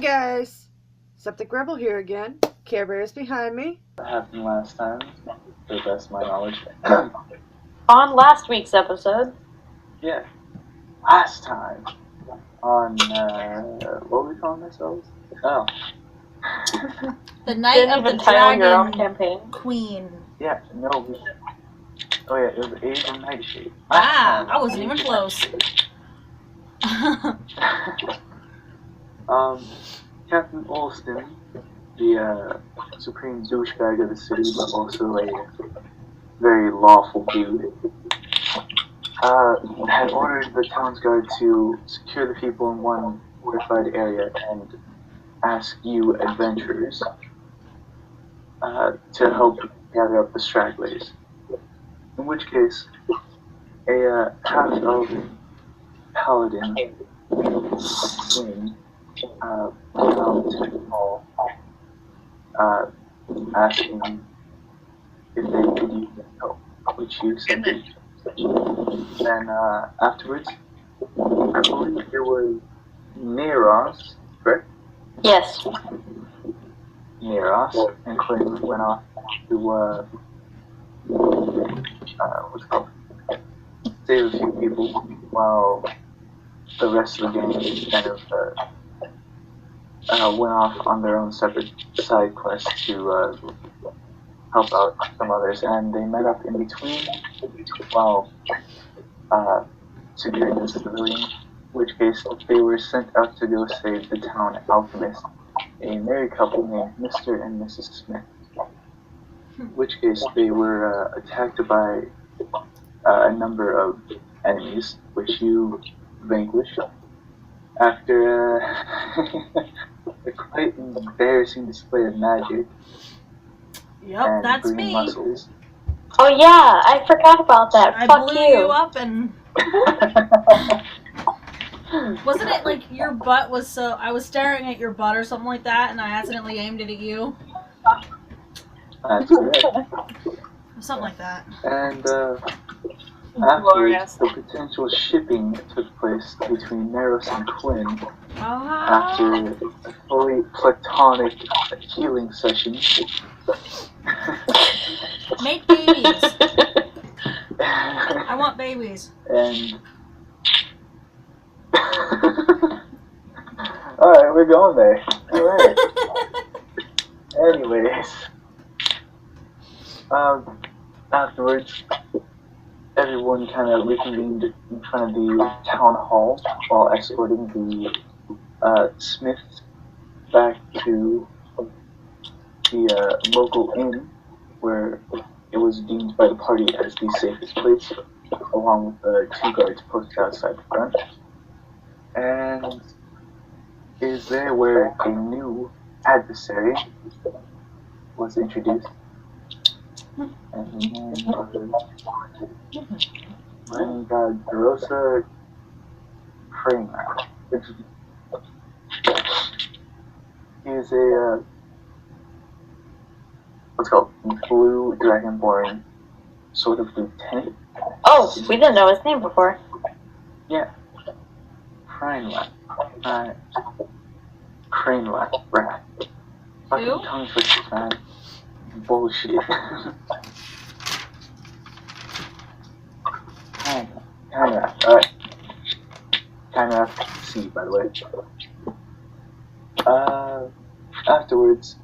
guys, Septic Rebel here again. Care Bears behind me. What happened last time, to the best of my knowledge. On last week's episode. Yeah, last time. On, what were we calling ourselves? Oh. The Night Didn't of even the title your own Dragon campaign. Queen. Yeah, no. Oh yeah, it was Asian Nightshade. Ah, I wasn't even close. Captain Olston, the supreme douchebag of the city, but also a very lawful dude, had ordered the town's guard to secure the people in one fortified area and ask you adventurers to help gather up the stragglers. In which case, a half-elven paladin queen came out to the hall, asking if they could use help, which you accepted. Then afterwards, I believe it was Neros, correct? Yes. Neros and Quinn went off to what's it called? Save a few people, while the rest of the gang kind of went off on their own separate side quests to help out some others, and they met up in between while securing the civilian, in which case they were sent out to go save the town alchemist, a married couple named Mr. and Mrs. Smith. In which case they were attacked by a number of enemies, which you vanquished after a quite embarrassing display of magic. Yep, and that's green me. muscles. Oh yeah, I forgot about that. I Fuck blew you. up and... Wasn't it like your butt was so... I was staring at your butt or something like that, and I accidentally aimed it at you? That's correct. Something like that. And afterwards, the potential shipping took place between Neros and Quinn after a fully platonic healing session. Make babies. I want babies. And alright, we're going there. Alright. Anyways, afterwards, everyone kind of reconvened in front of the town hall while escorting the Smiths back to the local inn, where it was deemed by the party as the safest place, along with the 2 guards posted outside the front. And it is there where a new adversary was introduced. And his name was Grossa Kramer. He is a what's called blue dragonborn sort of lieutenant. Oh, we didn't know his name before. Yeah. Kramer. Kramer. Right. Fucking tongue twisters, man. Bullshit. Kramer. Alright. Kramer C, by the way. Afterwards,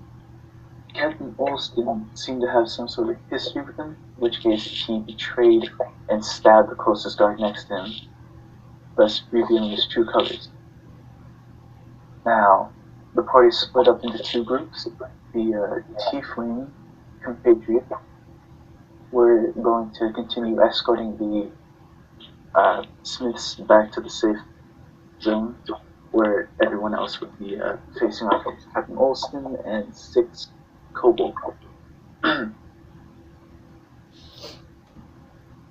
Captain Olston seemed to have some sort of history with him, in which case he betrayed and stabbed the closest guard next to him, thus revealing his true colors. Now, the party split up into 2 groups. The Tiefling compatriot were going to continue escorting the Smiths back to the safe zone, where everyone else would be facing off with Captain Olston and 6 kobold.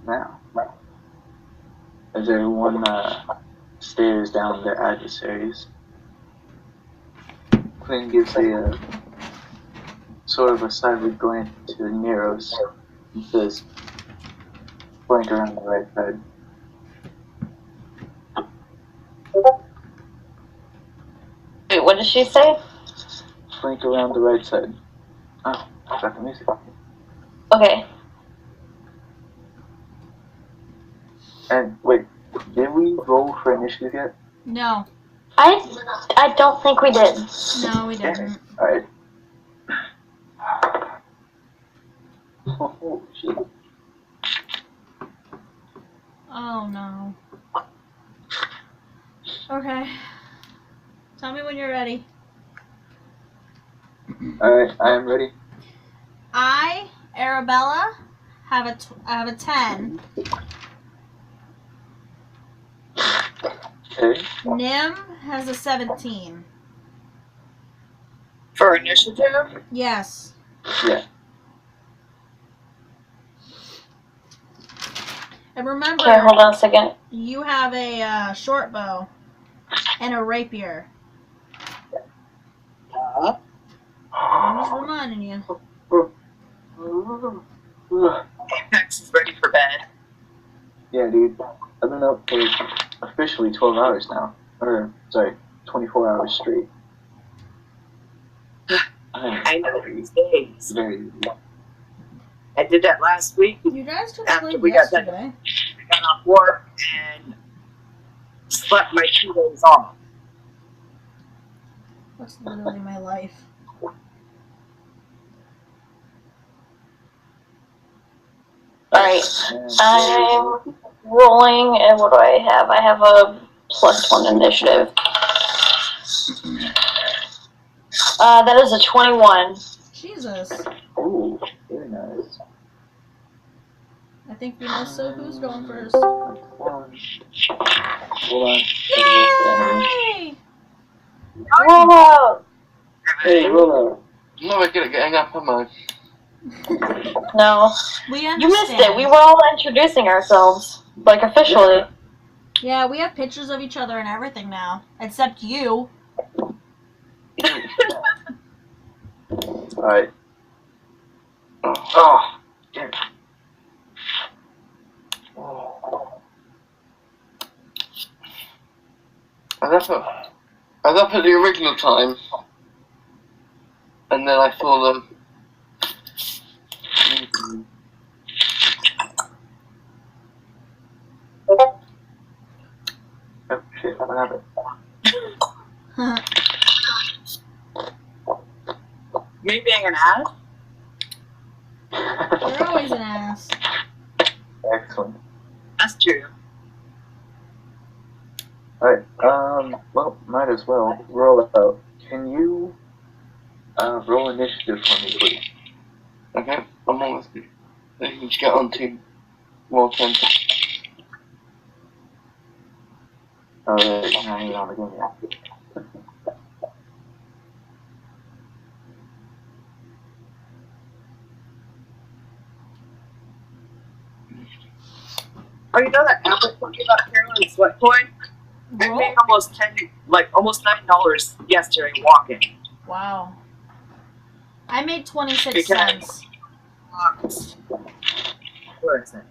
Now, as everyone stares down their adversaries, Quinn gives a sort of a sideward glance to Neros and says, "Flank around the right side." what did she say? Flank around the right side. Oh, I got the music. Okay. And wait, did we roll for initiative yet? No. I don't think we did. No, we didn't. Alright. Oh, shit. Oh no. Okay. Tell me when you're ready. Alright, I am ready. I, Arabella, have a 10. Okay. Nim has a 17. For initiative? Yes. Yeah. And remember, Okay, hold on a second. you have a short bow and a rapier. I'm just reminding you. Apex is ready for bed. Yeah, dude. I've been up for officially 12 hours now. Or, sorry, 24 hours straight. I know these days. Very. I did that last week. You guys could After sleep we got done. yesterday. I got off work and slept my 2 days off. That's literally my life. Alright, And I'm rolling, and what do I have? I have a +1 initiative. That is a 21. Jesus. ooh, very nice. I think we know so who's going first. Hold on. Yay! Roll out! Hey, roll out. No, I get it getting up, am I? No. We You understand. missed it. We were all introducing ourselves. Like, officially. Yeah, we have pictures of each other and everything now. Except you. Alright. Oh, damn. I was up at the original time, and then I saw them. Oh, shit, what happened? Me being an ass? You're always an ass. Excellent. That's true. Alright, well, might as well roll out. Can you, roll initiative for me, please? Okay, I'm on with you. Then you can just get on to more 10. Alright, I'm not even on the game yet. Oh, you know that Apple talking about Carolyn Sweatcoin? I Roll? made almost $9 yesterday walking. Wow. I made 26 Because- cents. Where is it?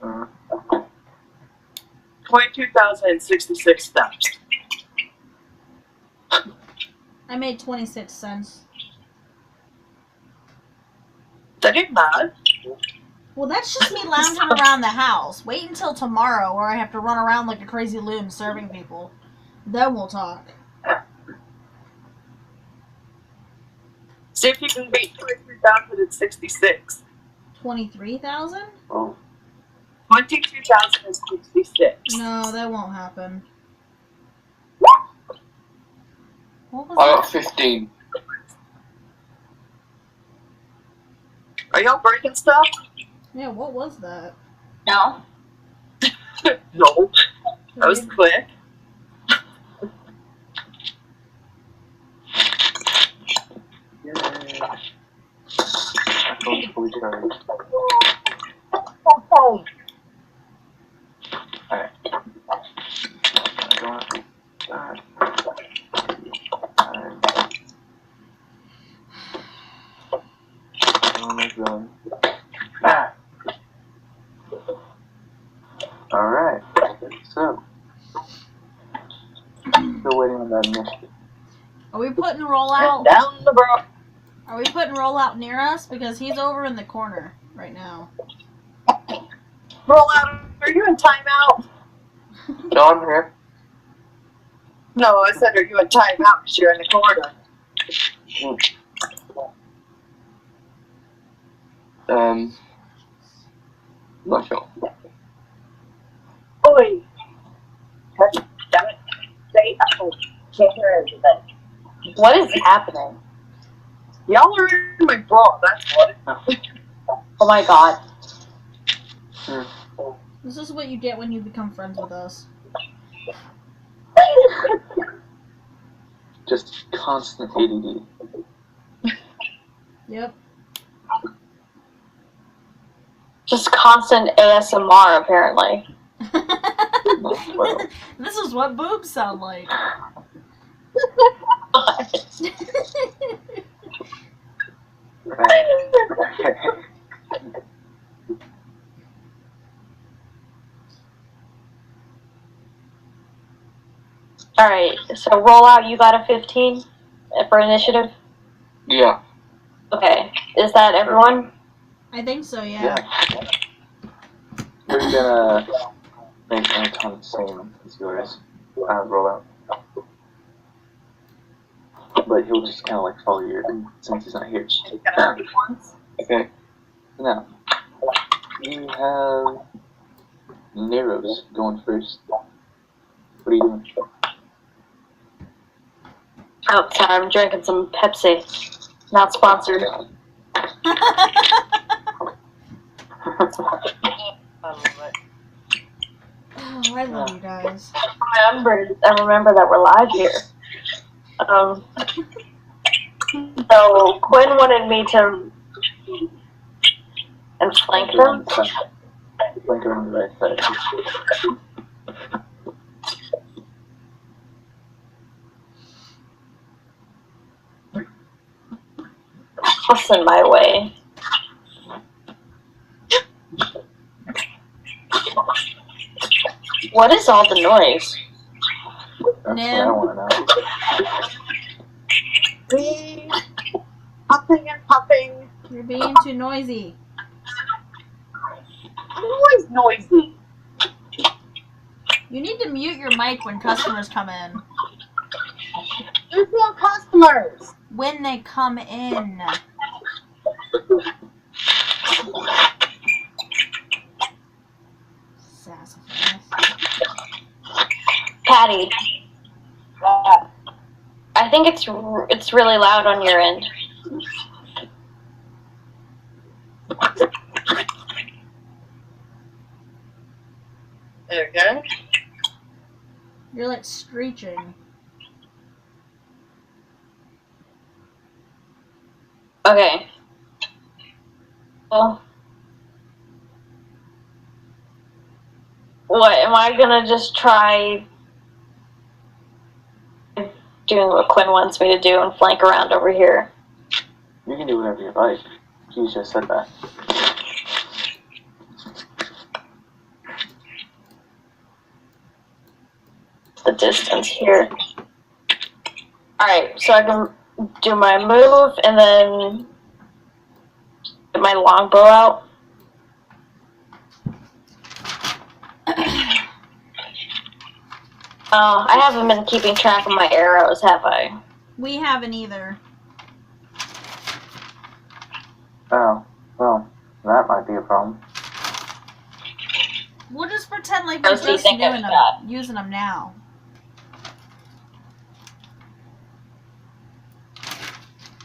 Uh, 22,066 steps. I made 26 cents. That ain't bad. Well, that's just me lounging around the house. Wait until tomorrow where I have to run around like a crazy loon serving people. Then we'll talk. See if you can beat 23,066. 23,000? oh, 22,066. No, that won't happen. What was I got that? 15. Are y'all breaking stuff? Yeah, what was that? No. No. That was quick. yay. My phone's fully charged. Alright. I'm going up to that. Alright. Ah! Alright. So. still waiting on that initiative. Are we putting rollout? Down the road. Are we putting rollout near us? Because he's over in the corner right now. Roll out. Are you in timeout? No, I'm here. No, I said, are you in timeout because you're in the corner? Not sure. Oi. God damn it. Say, oh, can't hear everything. What is happening? Y'all are in my bra, that's what. Oh my god. This is what you get when you become friends with us. Just constant ADD. Yep. Just constant ASMR, apparently. Well, This is what boobs sound like. Alright, so roll out, you got a 15 for initiative? Yeah. Okay. Is that everyone? I think so, yeah. yeah. We're gonna make Anton the same as yours. Roll out. But he'll just kind of like follow you since he's not here. Okay. Now, you have Nero's going first. What are you doing? Oh, sorry, I'm drinking some Pepsi. Not sponsored. Oh, I love you guys. I remember that we're live here. So Quinn wanted me to and flank them. Flank her on the right side. Listen my way. What is all the noise? That's what I want to know. We puffing and puffing. You're being too noisy. I'm always noisy. You need to mute your mic when customers come in. There's no customers. When they come in. Sassafras. Patty, I think it's really loud on your end. Okay. You're like screeching. Okay. Well, what, am I gonna just try doing what Quinn wants me to do and flank around over here? You can do whatever you like. You just said that. The distance here. Alright, so I can do my move and then get my longbow out. Oh, I haven't been keeping track of my arrows, have I? We haven't either. Oh, well, that might be a problem. We'll just pretend like Those we're do you just think I've got? using them now.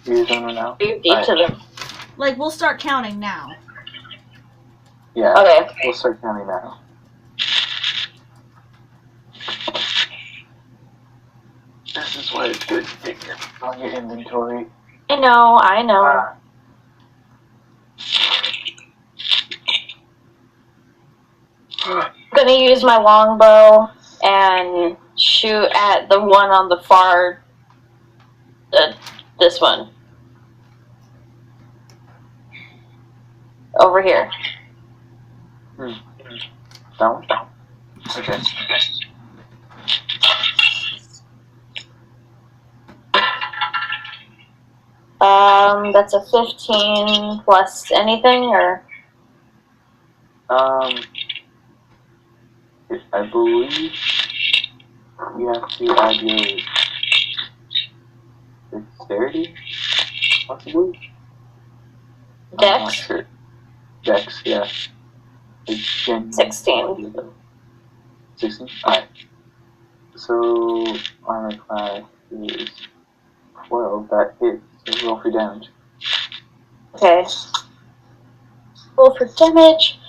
Use them now? Do each of them. Like, we'll start counting now. Yeah, Okay. we'll start counting now. This is why it's good to take on your inventory. I know. I'm gonna use my longbow and shoot at the one on the far, this one. Over here. That one? Okay. That's a 15 plus anything, or? I believe you have to add your dexterity, possibly? I'm not Dex? sure. Dex, yeah. 16. 16? Alright. So, armor class is 12. That hits. So roll for damage. Okay. Roll for damage.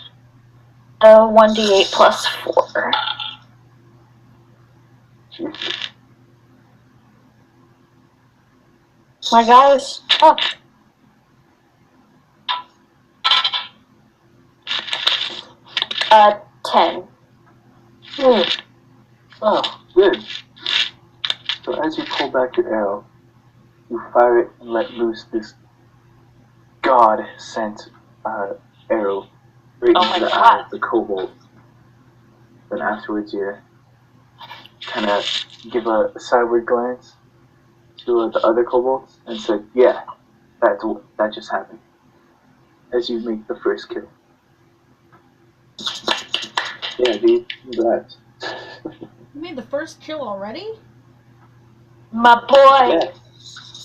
1d8 plus 4. Jesus. My guy's up. Uh, 10. Oh, good. So as you pull back your arrow, you fire it and let loose this god-sent arrow right Oh into my the God. eye of the kobold. Then afterwards you kind of give a sideward glance to the other kobolds and say, yeah, that just happened. As you make the first kill. Yeah, dude, congrats. You made the first kill already? My boy. Yeah,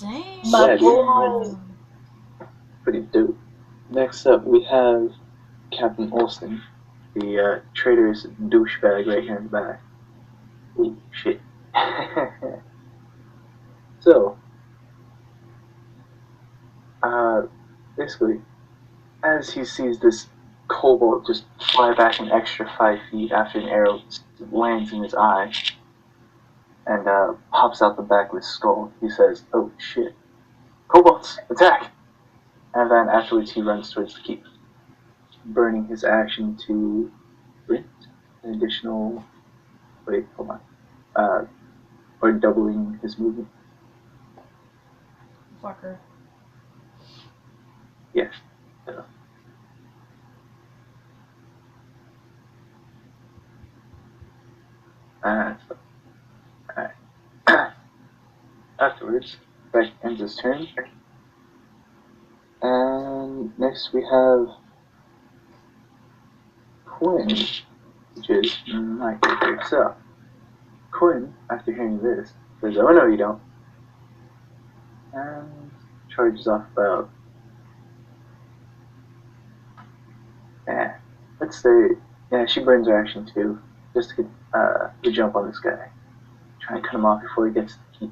Dang. My Yeah, dude. boy. pretty dope. Next up, we have Captain Olsen, the traitorous douchebag right here in the back. Ooh, shit. So, basically, as he sees this kobold just fly back an extra 5 feet after an arrow lands in his eye and pops out the back of his skull, he says, "Oh shit. Kobolds, attack!" And then afterwards he runs towards the keep, burning his action to sprint an additional. Wait, hold on. Or doubling his movement. Fucker. Yeah. Alright. Afterwards, Beck ends his turn. And next we have Quinn, which is my character. So, Quinn, after hearing this, says, "Oh no, you don't." And charges off about. Let's say, yeah, she burns her action too, just to get the jump on this guy. Try and cut him off before he gets to the keep.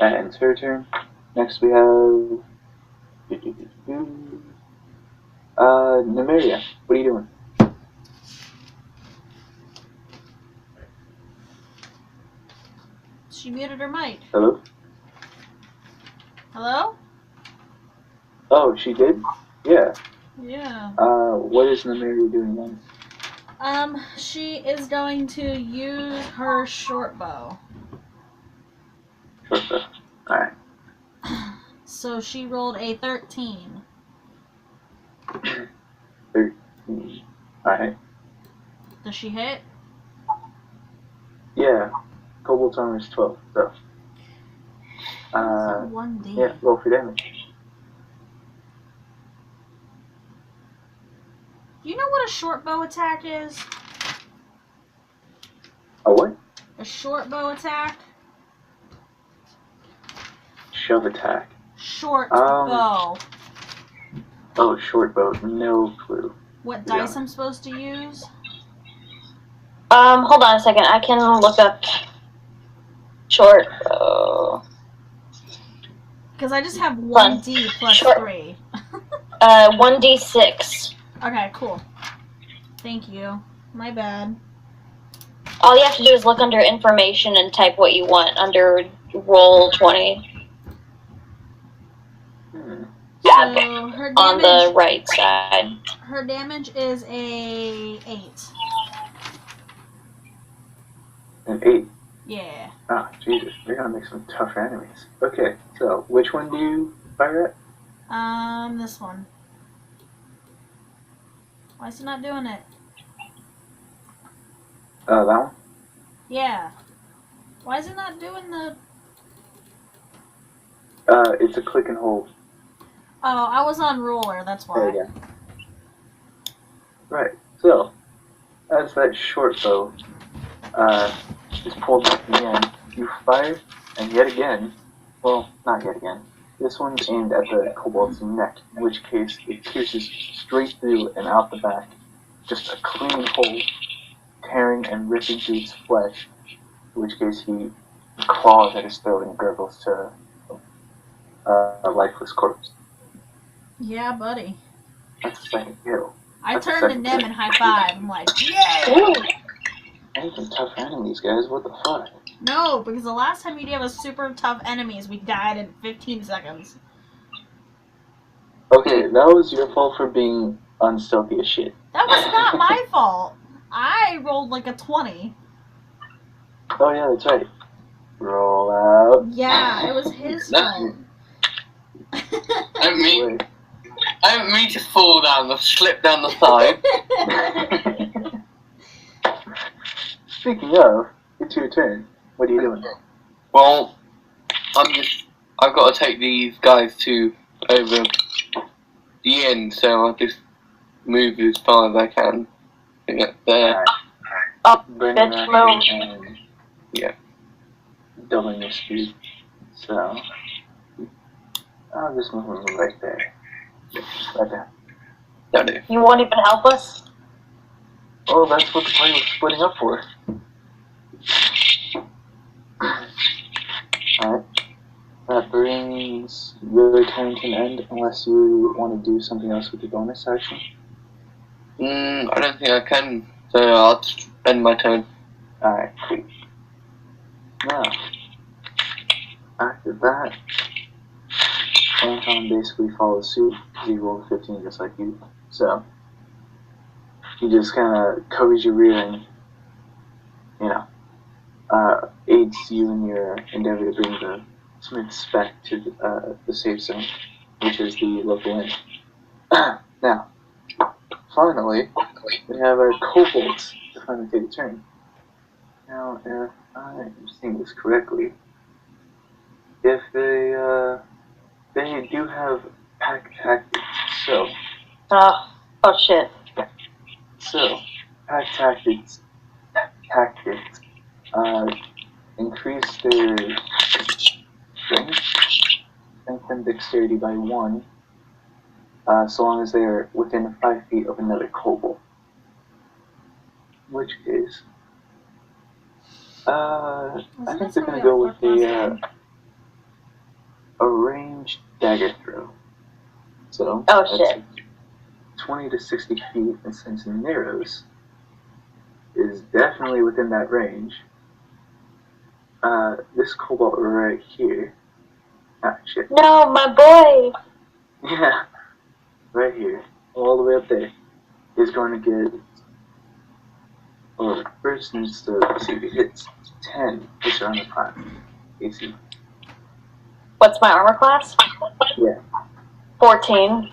That ends her turn. Next we have. Nymeria, what are you doing? She muted her mic. Hello? Hello? Oh, she did? Yeah. Yeah. What is Nymeria doing then? She is going to use her short bow. Short bow. Alright. So she rolled a 13. 13. Alright. Does she hit? Yeah. Kobold's armor is 12, so. It's a 1D. Yeah, roll for damage. Do you know what a short bow attack is? A what? A short bow attack? Shove attack. Short bow. Oh, short bow. No clue. What dice I'm supposed to use? Hold on a second. I can look up short bow. Because I just have 1D plus Short. 3. 1d6. Okay, cool. Thank you. My bad. All you have to do is look under information and type what you want under roll 20. So her damage, On the right side. her damage is a 8. An 8. Yeah. Ah, Jesus. They're gonna make some tougher enemies. Okay, so which one do you fire at? This one. Why is it not doing it? That one? Yeah. Why is it not doing the... It's a click and hold. Oh, I was on roller, that's There why. you go. Right. So, as that short bow is pulled back again, you fire, and yet again, well, not yet again. This one's aimed at the kobold's neck, in which case it pierces straight through and out the back. Just a clean hole, tearing and ripping through its flesh, in which case he claws at his throat and gurgles to a lifeless corpse. Yeah, buddy. That's the second kill. I That's the turned to second Nim kill. and high five. I'm like, yeah! Ain't some tough enemies, guys. What the fuck? No, because the last time you gave us super tough enemies, we died in 15 seconds. Okay, that was your fault for being unstealthy as shit. That was not my fault. I rolled like a 20. Oh yeah, that's right. Roll out. Yeah, it was his fault. I Wait. didn't mean to fall down or slip down the side. Speaking of, it's your turn. What are you doing? Well, I've got to take these guys to over the end, so I'll just move as far as I can to get there. Alright. Oh, Burning bitch, action and Yeah. doubling your speed. So I'll just move him right there. Right there. That'll do. You won't even help us? Oh, that's what the party was splitting up for. Alright. That brings your turn to an end unless you want to do something else with your bonus action. I don't think I can, so I'll just end my turn. Alright, cool. Now, after that, Anton basically follows suit because he rolled a 15 just like you. So, he just kind of covers your rear and, aids you in your endeavor to bring the Smiths back to the safe zone, which is the local inn. Now, finally, we have our kobolds to finally take a turn. Now, if I'm seeing this correctly, if they do have pack tactics, so Oh shit. pack tactics, increase their strength and dexterity by 1, so long as they are within 5 feet of another kobold. In which case, I think they're gonna go with a ranged dagger throw. So Oh, that's shit. 20 to 60 feet, and since Nero's is definitely within that range, this kobold right here, shit, No, my boy. yeah, right here, all the way up there, is going to get, well, first needs to see if it hits 10, which are on the 5 AC. What's my armor class? Yeah. 14.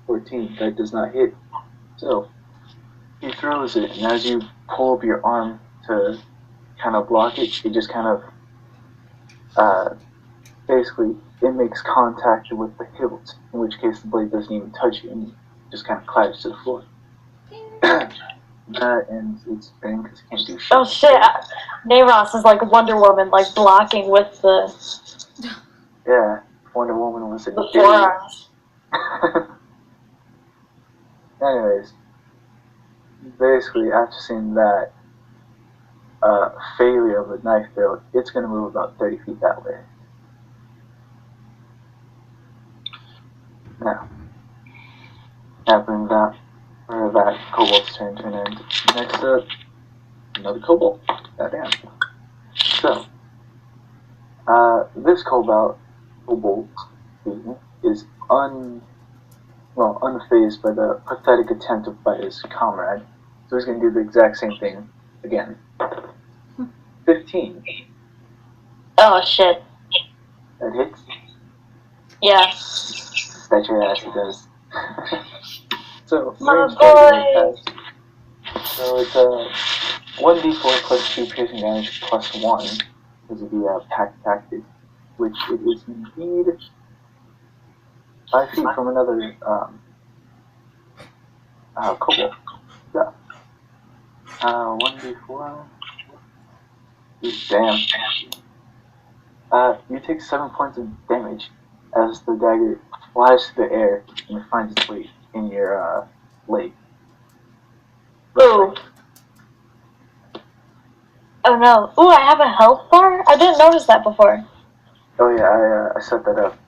14, that does not hit. So, he throws it, and as you pull up your arm to kind of block it, it just kind of, basically, it makes contact with the hilt, in which case the blade doesn't even touch you, and just kind of clatters to the floor. That ends its turn, because it can't do shit. Oh shit. Nayros is like Wonder Woman, like blocking with the Yeah, Wonder Woman was a dude. forearms. Anyways, basically, after seeing that failure of a knife throw, it's going to move about 30 feet that way. Now, that brings that kobold's turn to an end. Next up, another kobold. Goddamn. So, this kobold, is unfazed by the pathetic attempt by his comrade. So he's going to do the exact same thing again. 15. Oh shit. That hits. Yeah. Bet your ass it does. So, My range boy. dagger pass. So it's 1d4 plus 2 piercing damage plus 1 because of the pack tactic. which it is indeed 5 feet from another kobold. Yeah. 1d4. Damn. You take 7 points of damage as the dagger flies through the air and finds its way in your leg. Ooh. Oh no. Ooh, I have a health bar? I didn't notice that before. Oh yeah, I set that up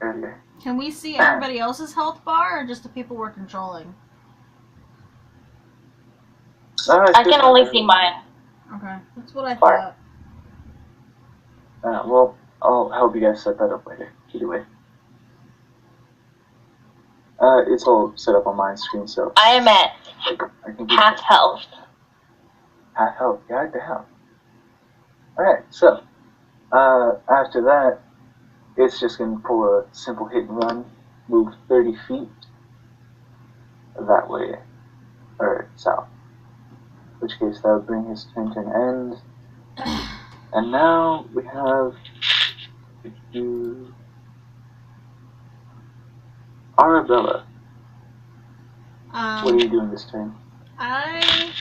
earlier. Can we see everybody else's health bar, or just the people we're controlling? I can only see mine. Okay, that's what I Bar. thought. Well, I'll help you guys set that up later. Either way. It's all set up on my screen, so I am at I can do half health. half health. God damn. Alright, so after that, it's just gonna pull a simple hit and run, move 30 feet that way, or south. In which case that would bring his turn to an end. And now we have Arabella. What are you doing this turn? I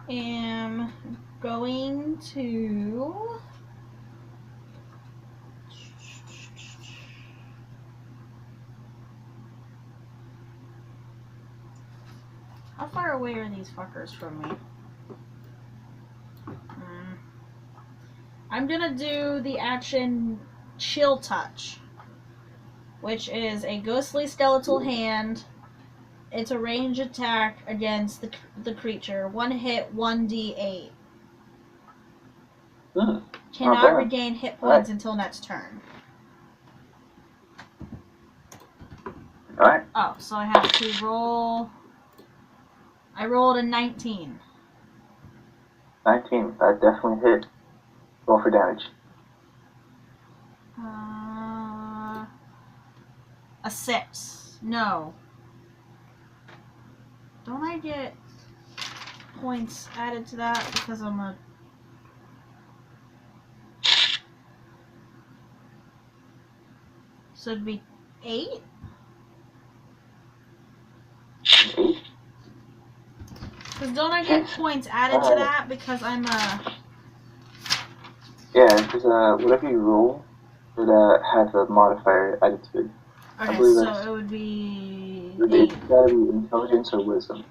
am going to. How far away are these fuckers from me? I'm gonna do the action Chill Touch, which is a ghostly skeletal hand. It's a range attack against the creature. 1 hit, 1d8. Cannot regain hit points until next turn. Alright. Oh, so I have to roll. I rolled a 19. 19. That definitely hit. Roll for damage. A 6. No. Don't I get points added to that because I'm a... So it'd be 8? 8? Because don't I get points added to that because I'm a... Yeah, because whatever you roll, it has a modifier added to it. Okay, so it would be 8. It's gotta be intelligence or wisdom.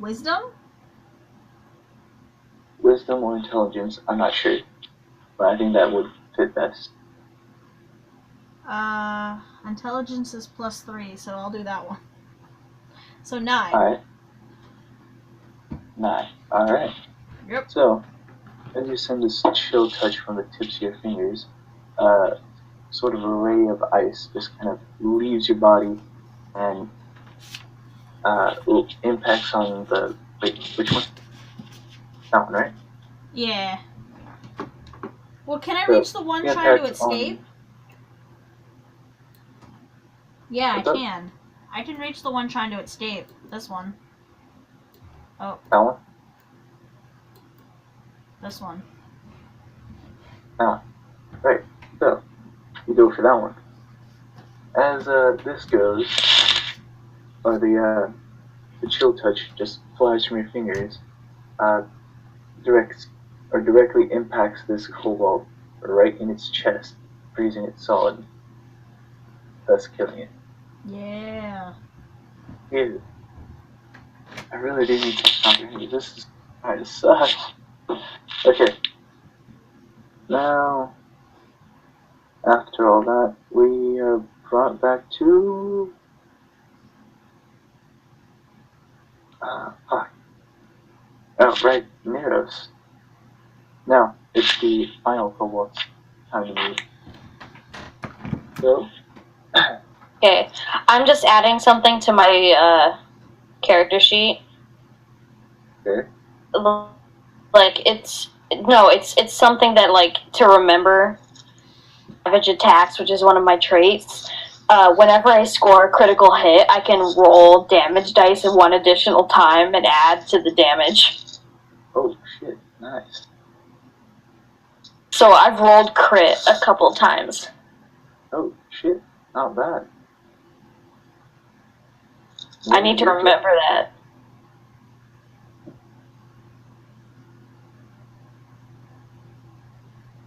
Wisdom? Wisdom or intelligence, I'm not sure. But I think that would fit best. Intelligence is +3, so I'll do that one. So 9. Alright. 9. Alright. Yep. So, as you send this chill touch from the tips of your fingers, sort of a ray of ice just kind of leaves your body and impacts on the... Wait, which one? That one, right? Yeah. Well, can I reach the one trying to escape? Yeah, I can. I can reach the one trying to escape. This one. Oh. That one? This one. Ah, right. So, you go for that one. As this goes, or the chill touch just flies from your fingers, directly impacts this kobold right in its chest, freezing it solid, thus killing it. Yeah. Ew. I really do need to stop here. This is kind of sucks. Okay. Now, after all that, we are brought back to... fuck. Oh, right, Neros. Now, it's the final kobold's time to move. So... Okay, I'm just adding something to my character sheet. Okay. Like it's something that like to remember. Savage attacks, which is one of my traits. Whenever I score a critical hit, I can roll damage dice in 1 additional time and add to the damage. Oh shit! Nice. So I've rolled crit a couple times. Oh, shit. Not bad. I need to remember that.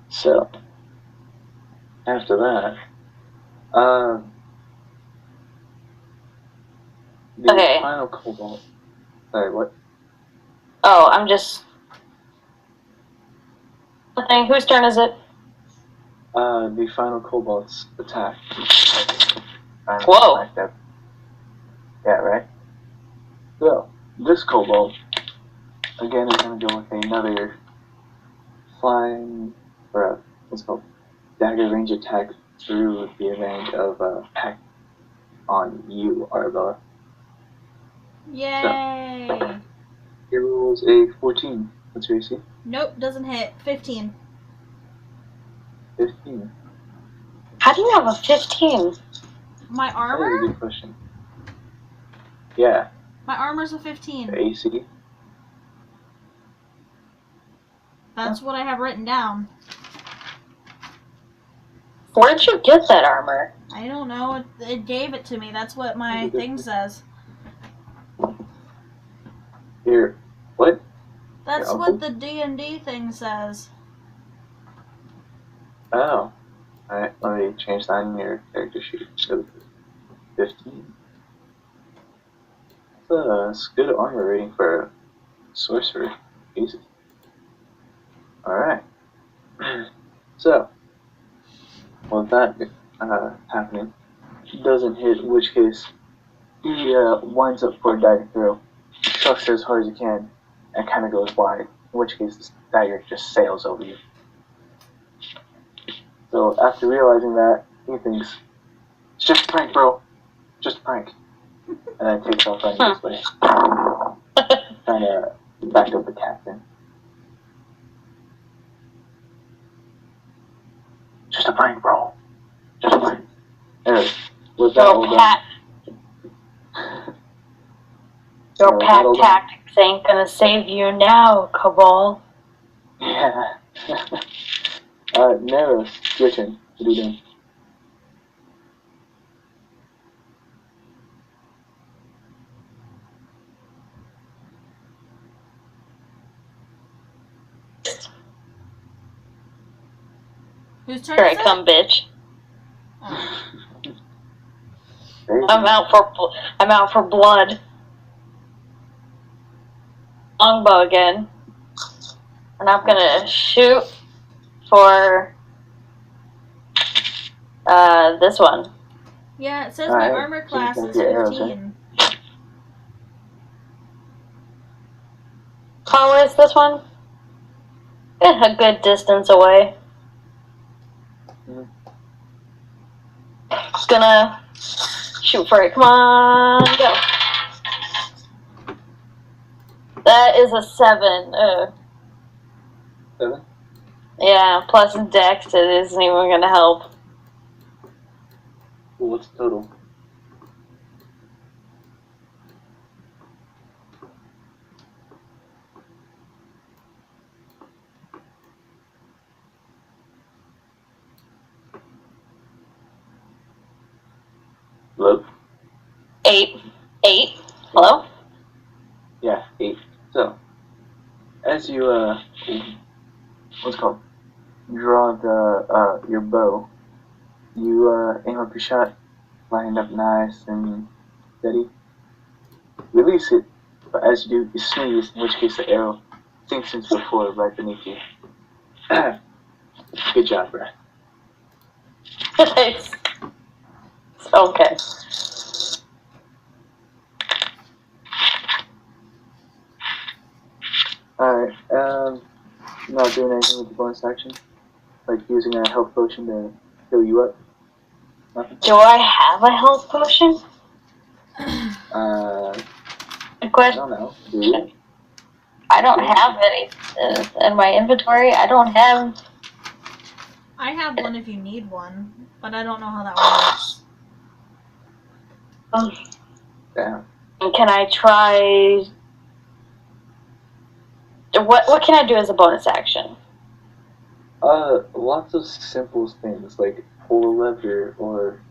So, after that, the Okay. final cobalt. Sorry, what? Oh, I'm just... Nothing. Whose turn is it? The final cobalt's attack. Whoa. Yeah, right? So, this cobalt, again, is going to go with another flying, or what's it called, dagger range attack through the advantage of pack on you, Arabella. Yay! He rolls a 14. What's your AC? Nope, doesn't hit. 15. 15. How do you have a 15? My That is a armor? good question. Yeah, My armor's a 15. the AC. That's what I have written down. Where did you get that armor? I don't know. It gave it to me. That's what my thing says. Here, what? That's Your what uncle? the D&D thing says. Oh. Alright, let me change that in your character sheet. So, 15. That's good armor rating for a sorcerer. Jesus. Alright. So, with that happening, he doesn't hit, in which case, he winds up for a dagger throw, chucks it as hard as he can, and kind of goes wide, in which case this dagger just sails over you. So after realizing that, he thinks, it's just a prank, bro. Just a prank. And then takes off running this way. Trying to back up the captain. Just a prank, bro. Just a prank. Anyway, with that all Your done. Your with pack that all done- tactics ain't gonna save you now, Cabal. Yeah. Neros, your turn. What are you doing? Whose turn Here I is it? come, bitch. Oh. There you I'm go. out for blood. Longbow again. And I'm gonna shoot for this one. Yeah, it says Alright, my armor so you class can is get arrows, 15. How far is this one? A good distance away. Mhm. Just gonna shoot for it. Come on, go. That is a 7. 7? Yeah, plus dex, it isn't even gonna help. Well, what's the total? Hello? 8. Hello? Yeah, 8. So, as you, what's it called? Draw the, your bow, you, aim up your shot, line up nice and steady. Release it, but as you do, you sneeze, in which case the arrow sinks into the floor right beneath you. Good job, bro. Nice. Okay. Alright, not doing anything with the bonus action? Like using a health potion to heal you up? Nothing? Do I have a health potion? Uh, Good I question. don't know. Do you? I don't have any in my inventory. I don't have. I have one if you need one, but I don't know how that works. Damn. Can I try? What can I do as a bonus action? Lots of simple things like pull a lever or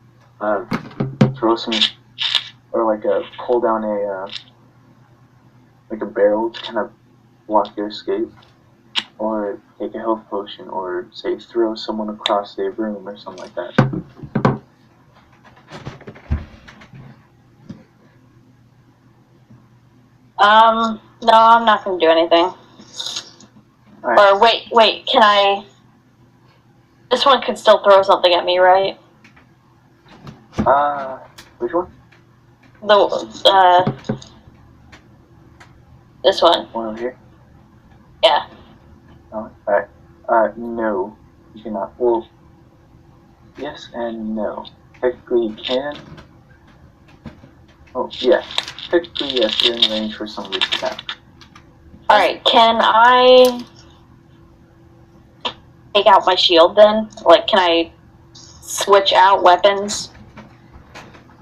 throw some, or like pull down like a barrel to kind of block your escape, or take a health potion, or say throw someone across a room or something like that. No, I'm not gonna do anything. Alright. Or wait, can I? This one could still throw something at me, right? Which one? This one. One over here? Yeah. Oh, alright. No, you cannot. Well, yes and no. Technically you can. Oh, yeah. Technically, yes, you're in range for some of these attacks. Alright, can I take out my shield then? Like, can I switch out weapons?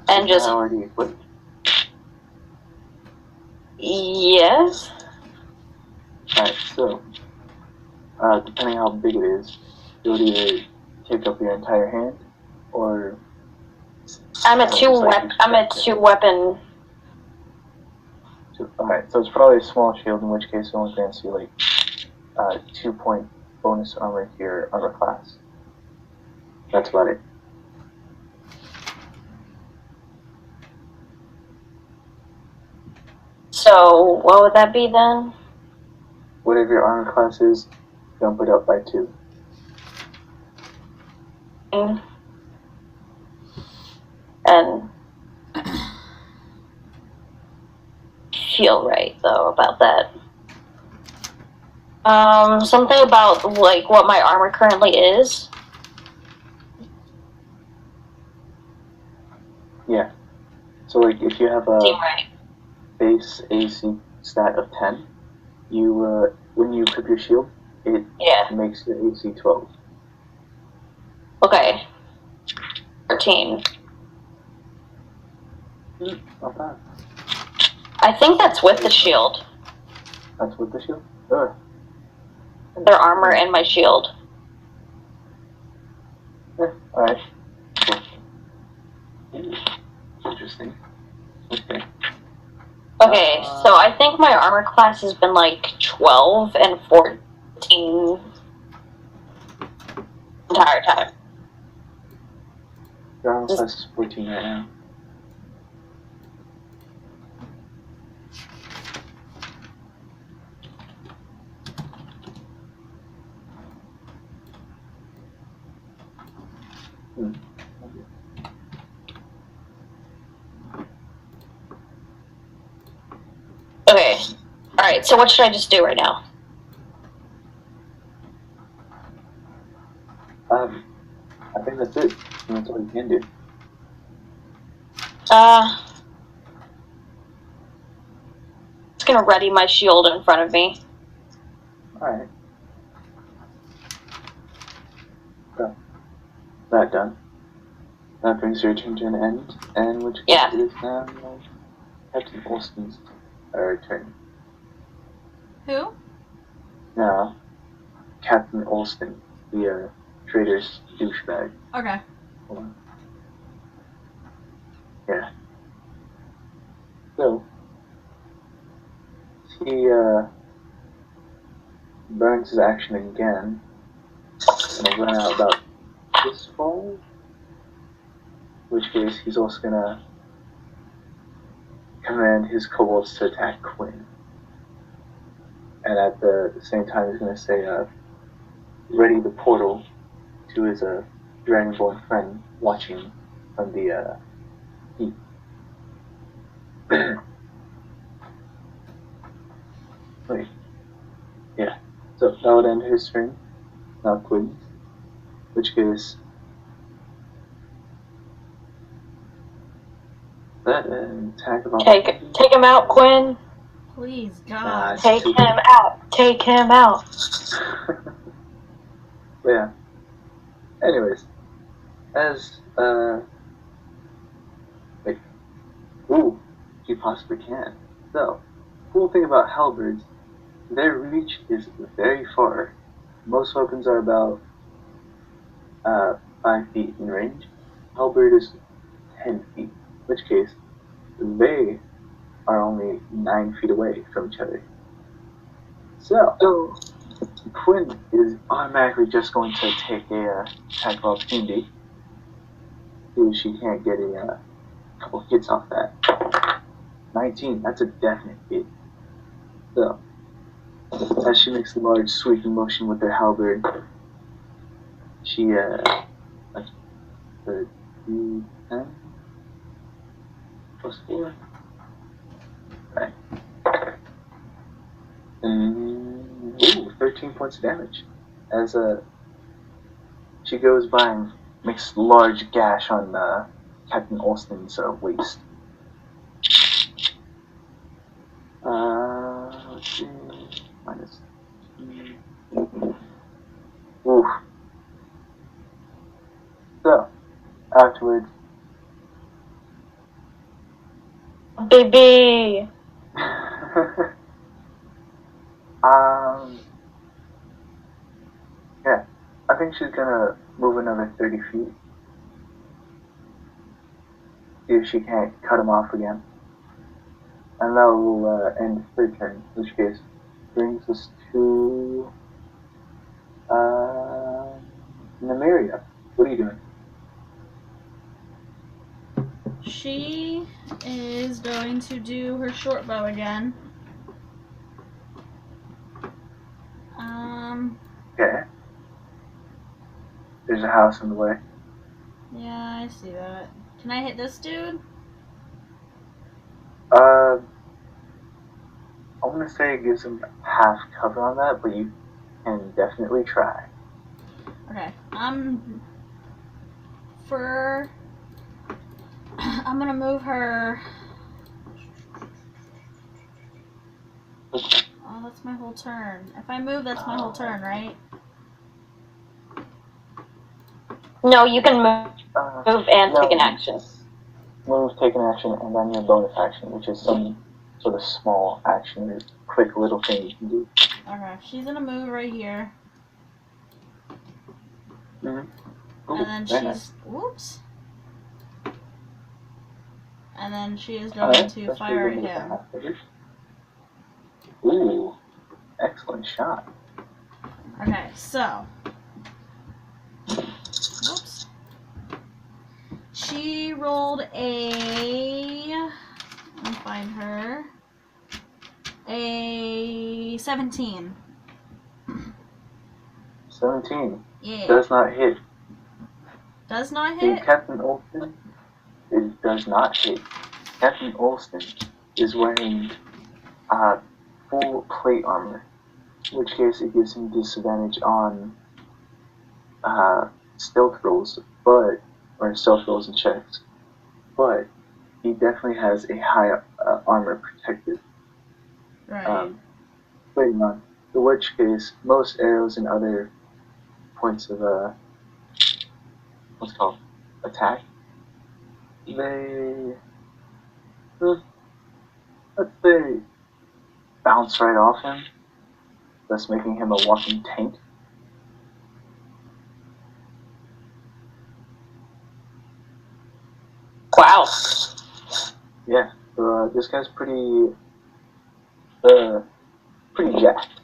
And just... Already equipped. Yes? Alright, so, depending how big it is, you'll either take up your entire hand, or... I'm a two weapon. Alright, so it's probably a small shield, in which case it only grants you, like, 2-point bonus armor to your armor class. That's about it. So, what would that be then? Whatever your armor class is, jump it up by 2. And feel right though about that. Something about like what my armor currently is. Yeah. So like if you have a Seem right. base AC stat of 10, you when you equip your shield, it makes your AC 12. Okay. 13. Not bad. I think that's with the shield. That's with the shield? Sure. Their armor and my shield. Yeah, alright. Cool. Interesting. Okay. Okay, so I think my armor class has been like 12 and 14 entire time. Your armor class is 14 right now. Okay. Alright, so what should I just do right now? I think that's it. That's all you can do. Just gonna ready my shield in front of me. Alright. So, that done. That brings your turn to an end, and which Yeah. is now Captain Olson's turn. Who? Now, Captain Olson, the trader's douchebag. Okay. Hold on. Yeah. So, he burns his action again, and he'll run out about this far. In which case, he's also gonna command his kobolds to attack Quinn. And at the same time, he's gonna say, ready the portal to his dragonborn friend watching from the heat. Wait. Yeah. So that would end his turn. Now Quinn's. Which case, that attack of opportunity. Take him out, Quinn. Please, God. Take him out. Take him out. But yeah. Anyways, as like, ooh, you possibly can. So, cool thing about halberds, their reach is very far. most weapons are about 5 feet in range. Halberd is 10 feet, in which case they are only 9 feet away from each other. So, Quinn is automatically just going to take a attack of opportunity. See if she can't get a couple hits off that. 19, that's a definite hit. So, as she makes a large sweeping motion with her halberd, she, that's 10 plus 4. Right. Ooh, 13 points of damage. As she goes by and makes a large gash on Captain Olston's waist. Let's see. Minus. Oof. So, afterwards. Baby. Yeah, I think she's gonna move another 30 feet. See if she can't cut him off again. And that will end her turn, in which case brings us to Nymeria. What are you doing? She is going to do her short bow again. Okay. There's a house in the way. Yeah, I see that. Can I hit this dude? I want to say it gives him half cover on that, but you can definitely try. Okay. I'm gonna move her. Oh, that's my whole turn. If I move, that's my whole turn, right? No, you can move and take an action. Move, take an action, and then your bonus action, which is some sort of small action or quick little thing you can do. Okay, she's gonna move right here. Mm-hmm. Ooh, And then very she's nice. whoops. And then she is going to that's fire pretty at good him. Ooh, excellent shot. Okay, so whoops. She rolled a let me find her. A 17. 17. Yeah. Does not hit. Does not See, hit? Captain Olston, it does not hit. Captain Olston is wearing full plate armor, in which case it gives him disadvantage on stealth rolls, or stealth rolls and checks. But he definitely has a high armor protective Right. plating on. In which case, most arrows and other points of what's it called, attack, they let's say bounce right off him, thus making him a walking tank. Wow. Yeah, so this guy's pretty jacked.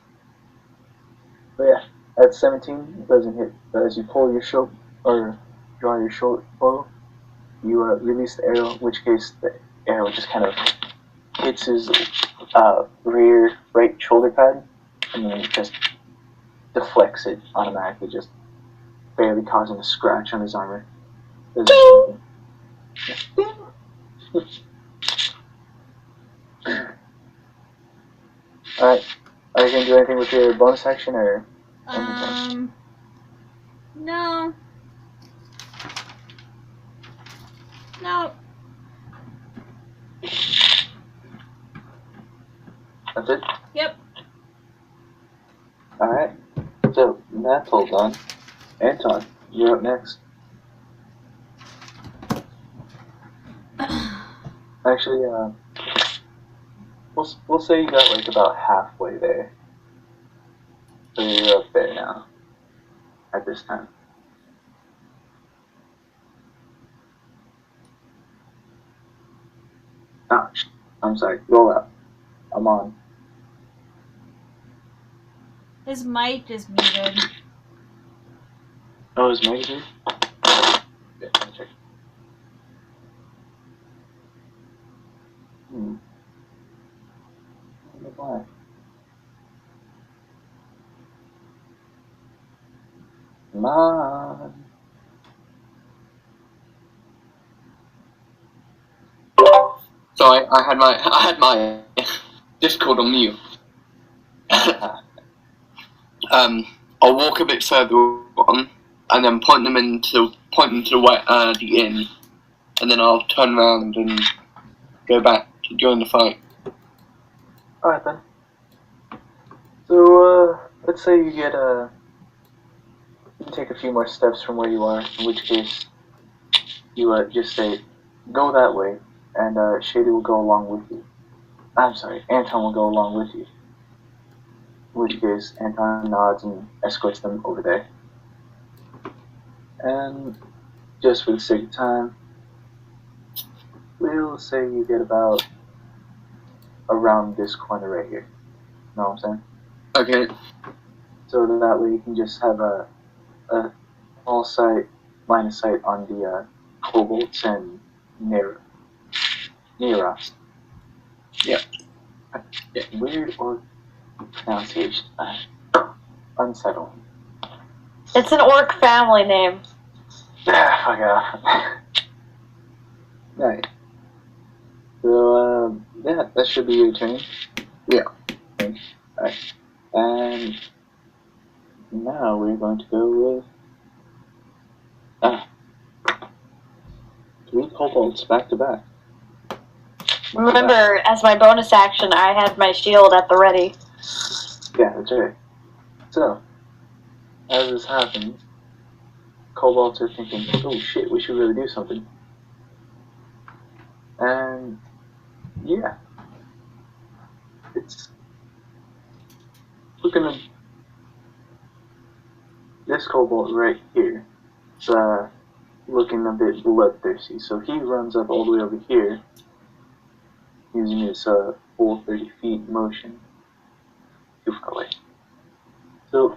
But yeah, at 17, it doesn't hit. But as you pull your short, or draw your short bow, you release the arrow, in which case the arrow just kind of hits his rear right shoulder pad, and then it just deflects it automatically, just barely causing a scratch on his armor. Alright, are you going to do anything with your bonus action, or? No. No. That's it? Yep. Alright, so that's all done. Anton, you're up next. Actually, we'll say you got like about halfway there. So you're up there now. at this time. Ah, I'm sorry. Roll out. I'm on. His mic is muted. Oh, is Mike here? Yeah, let me check. I don't know why. Come on. Sorry, I had my Discord on mute. I'll walk a bit further on, and then point them to the inn, and then I'll turn around and go back to join the fight. Alright then. So, let's say you get you take a few more steps from where you are, in which case you just say, go that way, and Shady will go along with you. I'm sorry, Anton will go along with you. In which case, Anton nods and escorts them over there. And just for the sake of time, we'll say you get about around this corner right here. Know what I'm saying? Okay. So that way you can just have a all sight, line of sight on the kobolds and Neros. Yeah. Weird or pronunciation. Unsettling. It's an orc family name. Fuck off. Right. So, yeah, that should be your turn. Yeah. Okay. Alright. And now we're going to go with 3 kobolds back to back. Remember, as my bonus action, I had my shield at the ready. Yeah, that's right. So, as this happens, kobolds are thinking, oh shit, we should really do something. And, yeah. It's looking at this kobold right here. It's looking a bit bloodthirsty. So he runs up all the way over here using his full 30 feet motion. Too far away. So,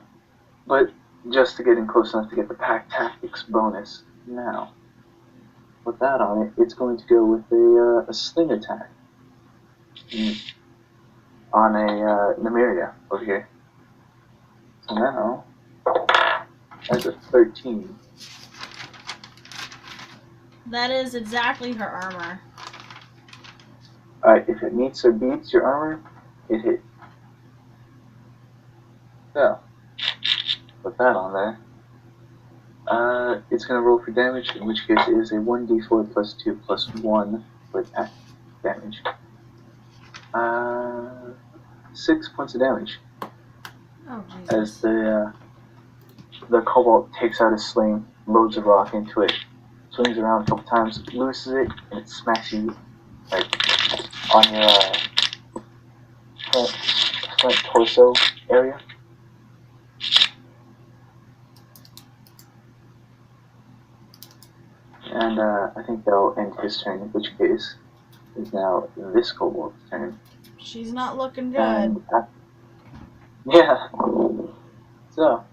but just to get in close enough to get the pack tactics bonus now. With that on it, it's going to go with a sling attack on a Nymeria over here. So now, that's a 13. That is exactly her armor. Alright, if it meets or beats your armor, it hits. So, put that on there. It's going to roll for damage, in which case it is a 1d4 plus 2 plus 1 for attack damage. 6 points of damage. Oh, As Jesus. the kobold takes out his sling, loads a rock into it, swings around a couple times, looses it, and it smacks you like on your front torso area. And I think that'll end his turn, in which case is now this kobold's turn. She's not looking good. And yeah. So,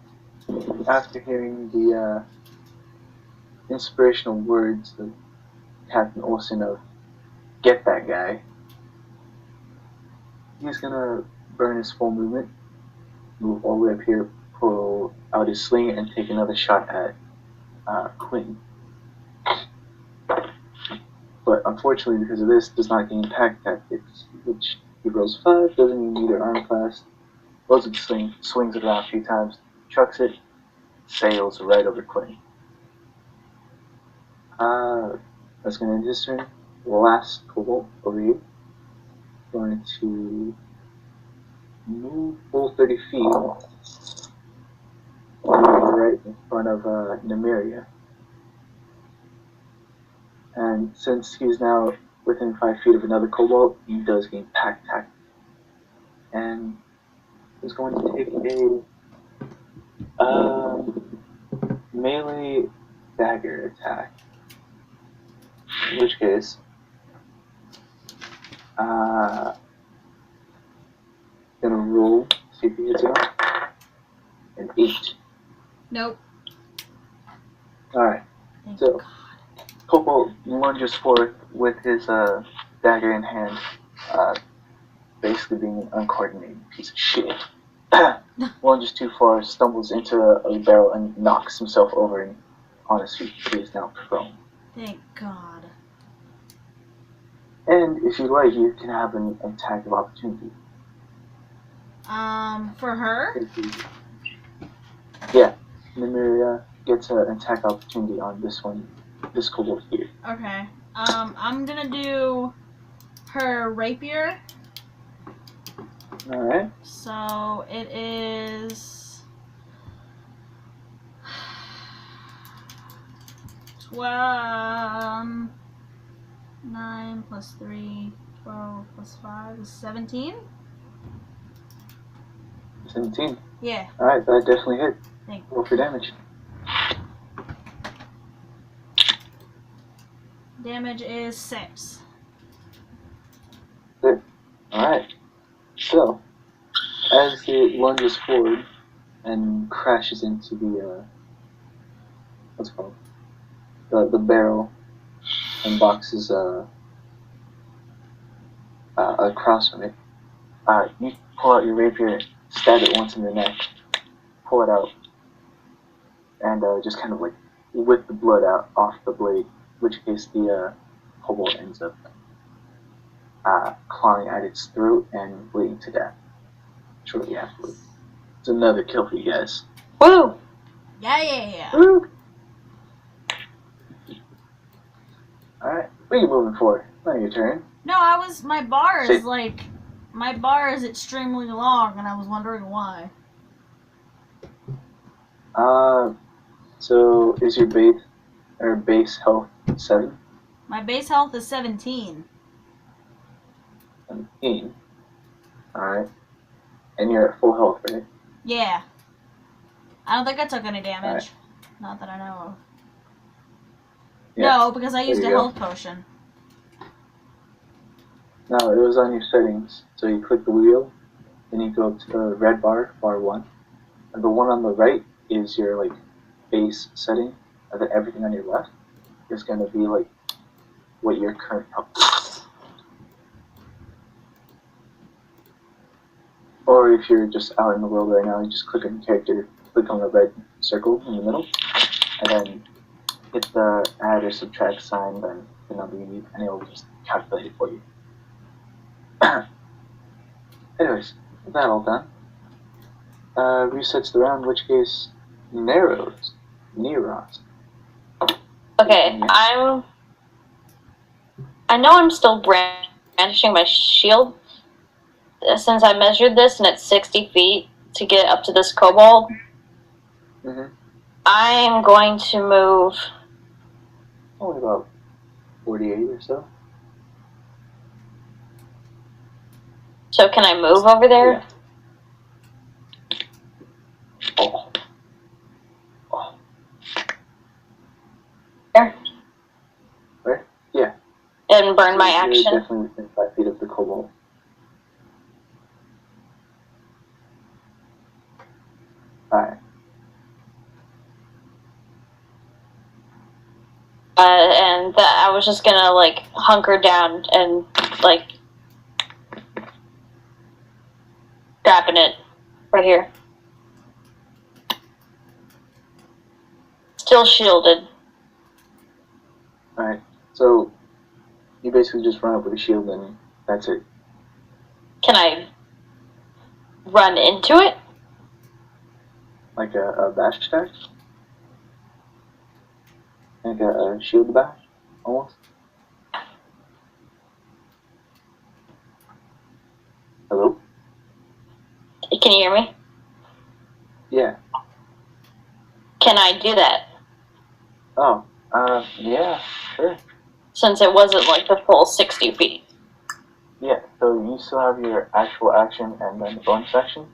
after hearing the inspirational words of Captain Olsen of "Get that guy," he's gonna burn his full movement, move all the way up here, pull out his sling, and take another shot at Quinn. But unfortunately, because of this, does not gain pack tactics, which he rolls 5, doesn't even need their armor class, loads of the sling, swings it around a few times, chucks it, sails right over Quinn. That's going to end his turn. Last kobold over here. Going to move full 30 feet right in front of Nymeria. And since he's now within 5 feet of another kobold, he does gain pack tactic. And he's going to take melee dagger attack. In which case, gonna roll, see if he hits it. An 8. Nope. Alright, Thank so God. Kobold lunges forth with his dagger in hand, basically being an uncoordinated piece of shit. Lunges too far, stumbles into a barrel, and knocks himself over and on his feet. He is now prone. Thank God. And if you like, you can have an attack of opportunity. For her? Yeah, Nymeria gets an attack opportunity on this one, this kobold here. Okay. I'm gonna do her rapier. Alright. So it is 12, 9 plus 3, 12 plus 5 is 17. 17. Yeah. Alright, that definitely hit. Thank Roll for damage. Damage is 6. Alright. So, as it lunges forward and crashes into the, what's it called? The barrel and boxes across from it, you pull out your rapier, stab it once in the neck, pull it out, and just kind of like whip the blood out off the blade, in which case the kobold ends up clawing at its throat and bleeding to death shortly afterwards. It's another kill for you guys. Woo! Yeah. Woo! Alright, what are you moving for? Not your turn. No, my bar is extremely long, and I was wondering why. So is your base health 7? My base health is 17. 17. Alright. And you're at full health, right? Yeah. I don't think I took any damage. Alright. Not that I know of. Yeah. No, because I used a There you go. health potion. No, it was on your settings. So you click the wheel, then you go to the red bar, bar 1. And the one on the right is your like base setting, and then everything on your left is gonna be like what your current health is. Or if you're just out in the world right now, you just click on your character, click on the red circle in the middle, and then hit the add or subtract sign, then the number you need, and it will just calculate it for you. Anyways, with that all done, resets the round, in which case narrows. Neros. Okay, I know I'm still brandishing my shield since I measured this and it's 60 feet to get up to this kobold. Mm-hmm. I'm going to move. Only about 48 or so. So can I move over there? Yeah. Oh. Oh. There? Where? Yeah. And burn my You're action? definitely within 5 feet of the kobold. Alright. And I was just gonna like hunker down and like grabbing it right here. Still shielded. Alright. So you basically just run up with a shield and that's it. Can I run into it? Like a bash attack? Like a shield bash, almost. Hello? Can you hear me? Yeah. Can I do that? Oh, yeah, sure. Since it wasn't like the full 60 feet. Yeah, so you still have your actual action and then the bonus action.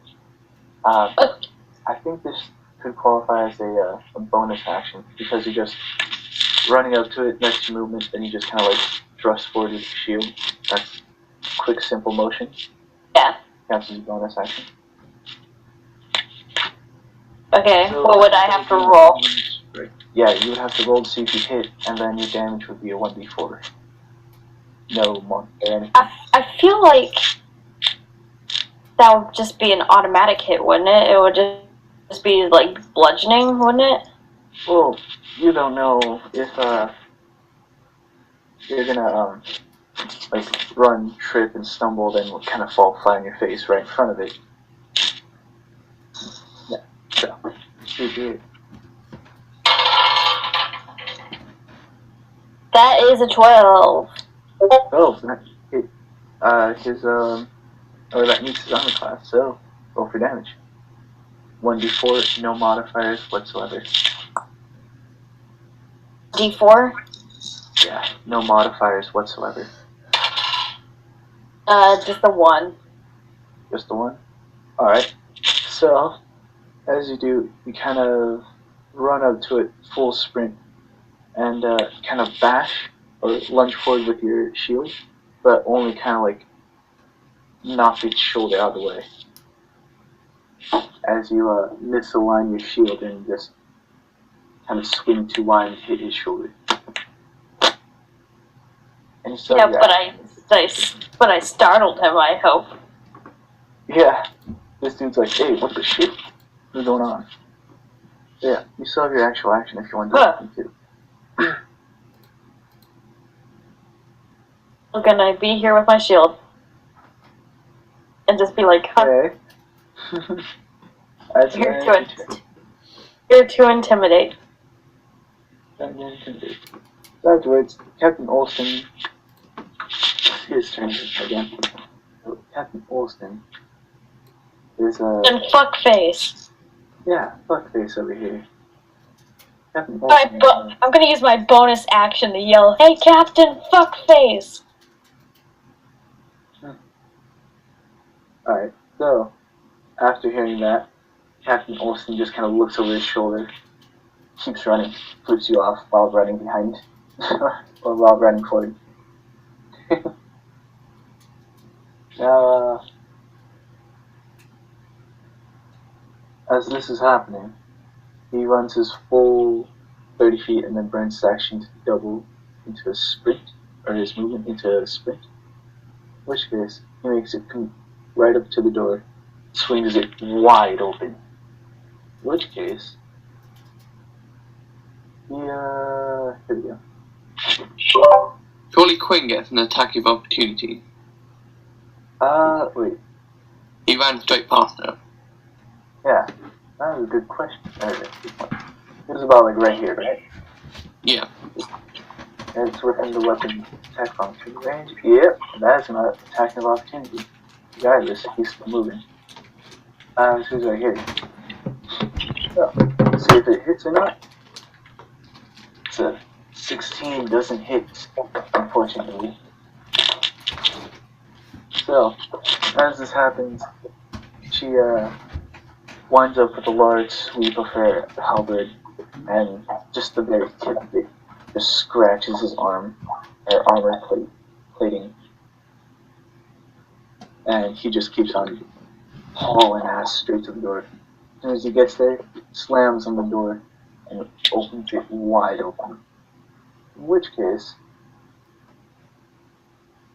Okay. I think this could qualify as a bonus action because you're just running up to it, next movement, then you just kind of like thrust forward with the shield. That's quick, simple motion. Yeah. Counts as a bonus action. Okay, So, what would I have to roll? Yeah, you would have to roll to see if you hit, and then your damage would be a 1d4. No monk or anything. I feel like that would just be an automatic hit, wouldn't it? It would just be like bludgeoning, wouldn't it? Well, you don't know if you're gonna like run, trip, and stumble, then will kind of fall flat on your face right in front of it. Yeah. So, That is a 12. oh, that hit or that meets his armor class. So, roll for damage. 1d4, no modifiers whatsoever. D4? Yeah, no modifiers whatsoever. Just the 1. Just the one? Alright. So, as you do, you kind of run up to it full sprint and kind of bash or lunge forward with your shield, but only kind of like knock its shoulder out of the way. As you misalign your shield and just kind of swing too wide and hit his shoulder. And so Yeah, but I startled him, I hope. yeah, this dude's like, hey, what the shit? What's going on? Yeah, you still have your actual action if you want to do something too. I'm gonna be here with my shield. And just be like, huh, Okay. That's you're too intimidate. So afterwards, Captain Olsen, his turn again. So Captain Olsen is And fuckface. yeah, fuckface over here. Captain Olsen. I'm gonna use my bonus action to yell, hey Captain Fuckface! Alright, so after hearing that, Captain Olsen just kind of looks over his shoulder, keeps running, flips you off while running behind, or while running forward. Now, as this is happening, he runs his full 30 feet and then burns his action to double into a sprint, or his movement into a sprint. In which case, he makes it come right up to the door, swings it wide open. In which case, here we go. Surely Quinn gets an attack of opportunity. Wait. He ran straight past her. Yeah, that was a good question. This is about like right here, right? Yeah. And it's within the weapon attack function range. Yep, that's an attack of opportunity. Regardless, he's still moving. So he's right here. So, let's see if it hits or not. It's a 16, doesn't hit, unfortunately. So, as this happens, she winds up with a large sweep of her halberd, and just the very tip of it just scratches his arm, or armor plating. And he just keeps on hauling ass straight to the door. As soon as he gets there, slams on the door and opens it wide open. In which case,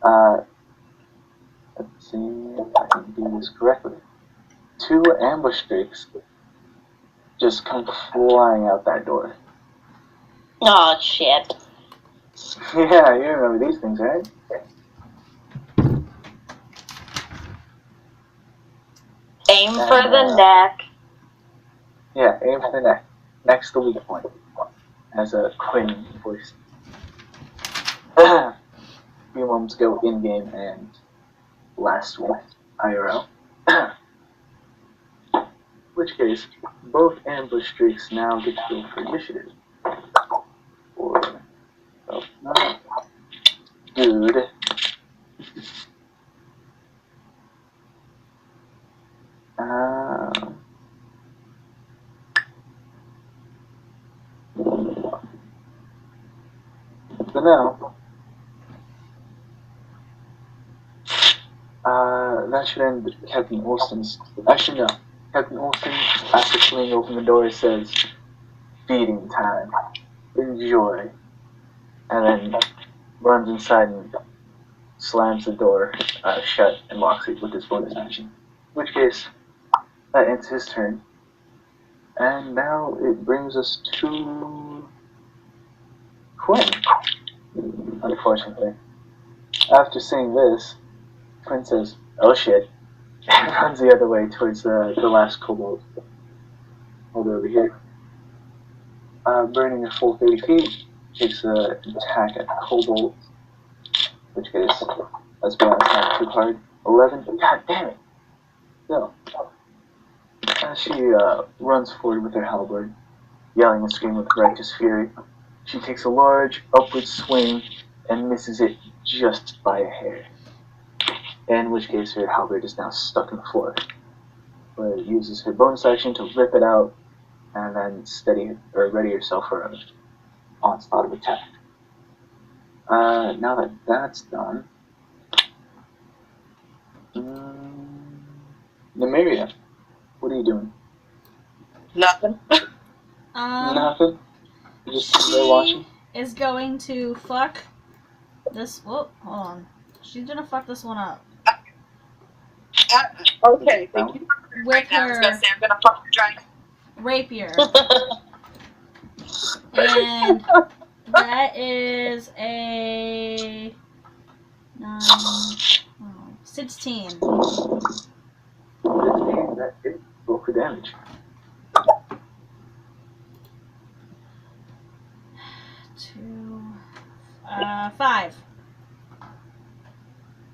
let's see if I can do this correctly. 2 ambush drakes just come flying out that door. Oh shit. Yeah, you remember these things, right? Aim for the neck. Yeah, aim for the neck. Next the weak point. As a Quinn voice. A few moments ago, in-game and last week, IRL. In which case, both ambush streaks now get to go for initiative. Or, well, not good. now, that should end Captain Olsen's. Actually, no. Captain Olsen, after swinging open the door, says, "Feeding time. Enjoy." And then runs inside and slams the door shut and locks it with his bonus action. In which case, that ends his turn. And now it brings us to Quinn, unfortunately. After seeing this, Quinn says, "Oh shit," and runs the other way towards the last kobold. Hold over here. Burning a full 30 feet, takes an attack at the kobold, which case, let's be honest, not too hard. 11, god damn it! No. As she runs forward with her halberd, yelling and screaming with righteous fury, she takes a large upward swing and misses it just by a hair. In which case, her halberd is now stuck in the floor. But it uses her bonus action to rip it out and then ready herself for an onslaught of attack. Now that that's done, Nymeria, what are you doing? Nothing. Nothing. You just sitting there watching. Is going to fuck this. Whoa, hold on. She's gonna fuck this one up Okay, thank you. with Right now, I was her gonna say I'm gonna fucking try. rapier, and that is a 16. 15, that is roll for damage. 5.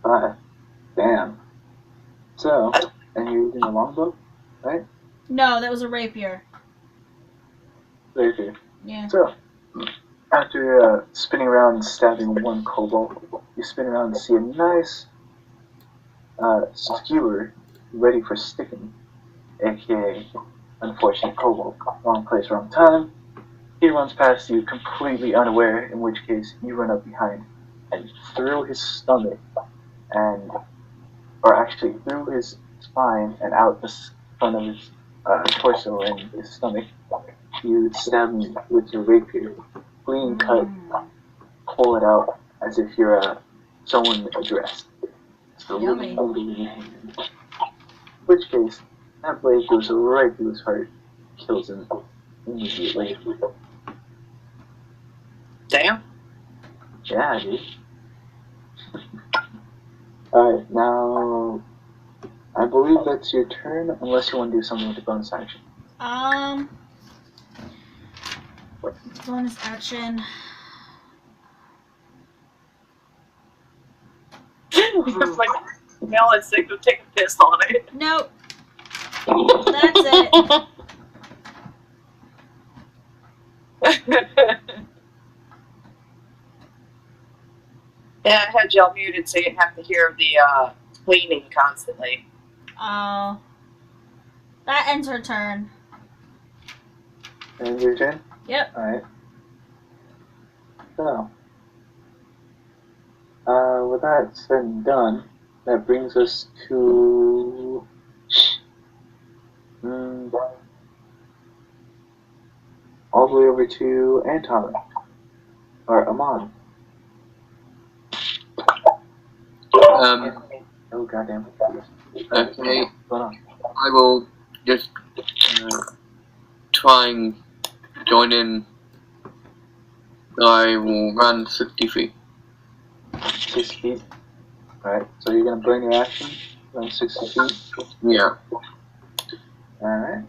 5. Damn. So, and you're using a longbow, right? No, that was a rapier. Right here. Yeah. So, after spinning around and stabbing one kobold, you spin around and see a nice skewer ready for sticking, aka unfortunate kobold. Wrong place, wrong time. He runs past you completely unaware, in which case you run up behind and through his stomach or actually through his spine and out the front of his torso and his stomach, you stab him with your rapier, clean cut, pull it out as if you're someone addressed. So Yummy. holding in your hand. In which case, that blade goes right through his heart, kills him immediately. Damn. Yeah, dude. Alright, now I believe that's your turn, unless you want to do something with the bonus action. Bonus action. It's like smell and sick of taking a piss on it. Nope. That's it. Yeah, I had y'all muted so you didn't have to hear the cleaning constantly. Oh. That ends her turn. And your turn? Yep. Alright. So, with that said and done, that brings us to all the way over to Anton, or Amon. Oh goddamn! Okay, Hold on. I will just try and join in. I will run 60 feet. 6 feet. Alright, so you're gonna burn your action, run 60 feet. Yeah. Alright.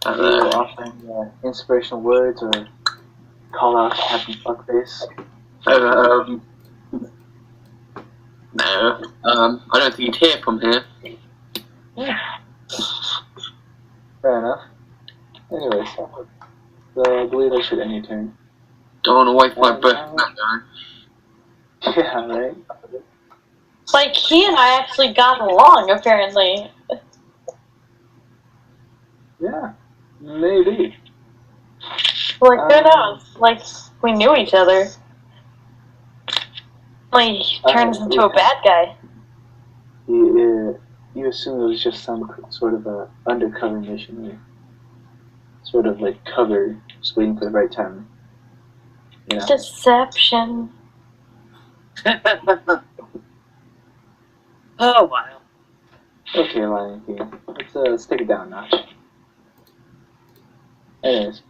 And You will offer any inspirational words or call out Captain Fuckface. No. I don't think he'd hear from here. Fair enough. Anyways, so I believe I should end your turn. Don't want to waste my breath that guy. Yeah, right? Like, he and I actually got along, apparently. Yeah, maybe. Like, who knows? Like, we knew each other. Like, he turns into a bad guy. You assume it was just some sort of a undercover mission, or sort of like cover, just waiting for the right time. You know. Deception. Oh, wow. Okay, Lion King. Let's take it down a notch. Anyways,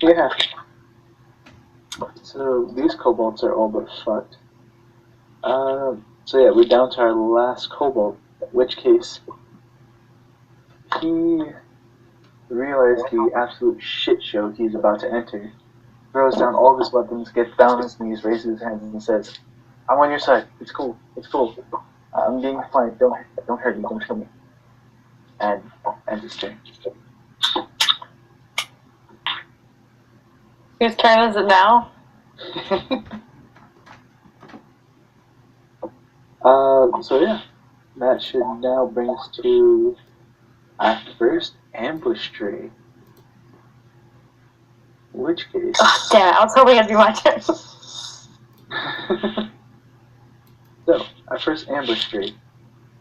yeah. So these kobolds are all but fucked. So yeah, we're down to our last kobold. In which case, he realized the absolute shit show he's about to enter. Throws down all of his weapons, gets down on his knees, raises his hands, and says, "I'm on your side. It's cool. It's cool. I'm being fine. Don't hurt me. Don't kill me." And his turn. Whose turn is it now? So yeah, that should now bring us to our first ambush tree. In which case... Oh, damn it, I was hoping it'd be my turn. So, our first ambush tree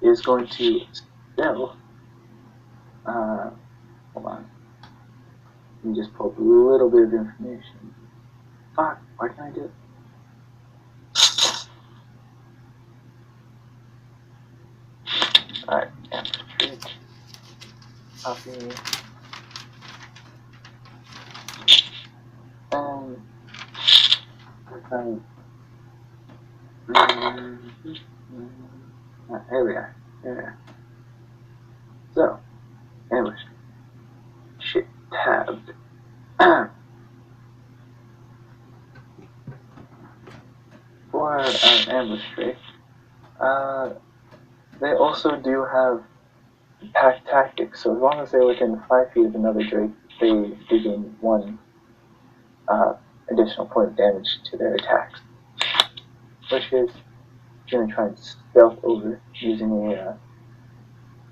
is going to stealth. Hold on. Let me just pull up a little bit of information. Fuck, why can't I do it? Alright, ambush tree. Copy. Here we are. So, ambush. Shit, tabbed. For our ambush tree, they also do have pack tactics, so as long as they're within 5 feet of another drake, they do gain 1 additional point of damage to their attacks. Which is going to try and stealth over using a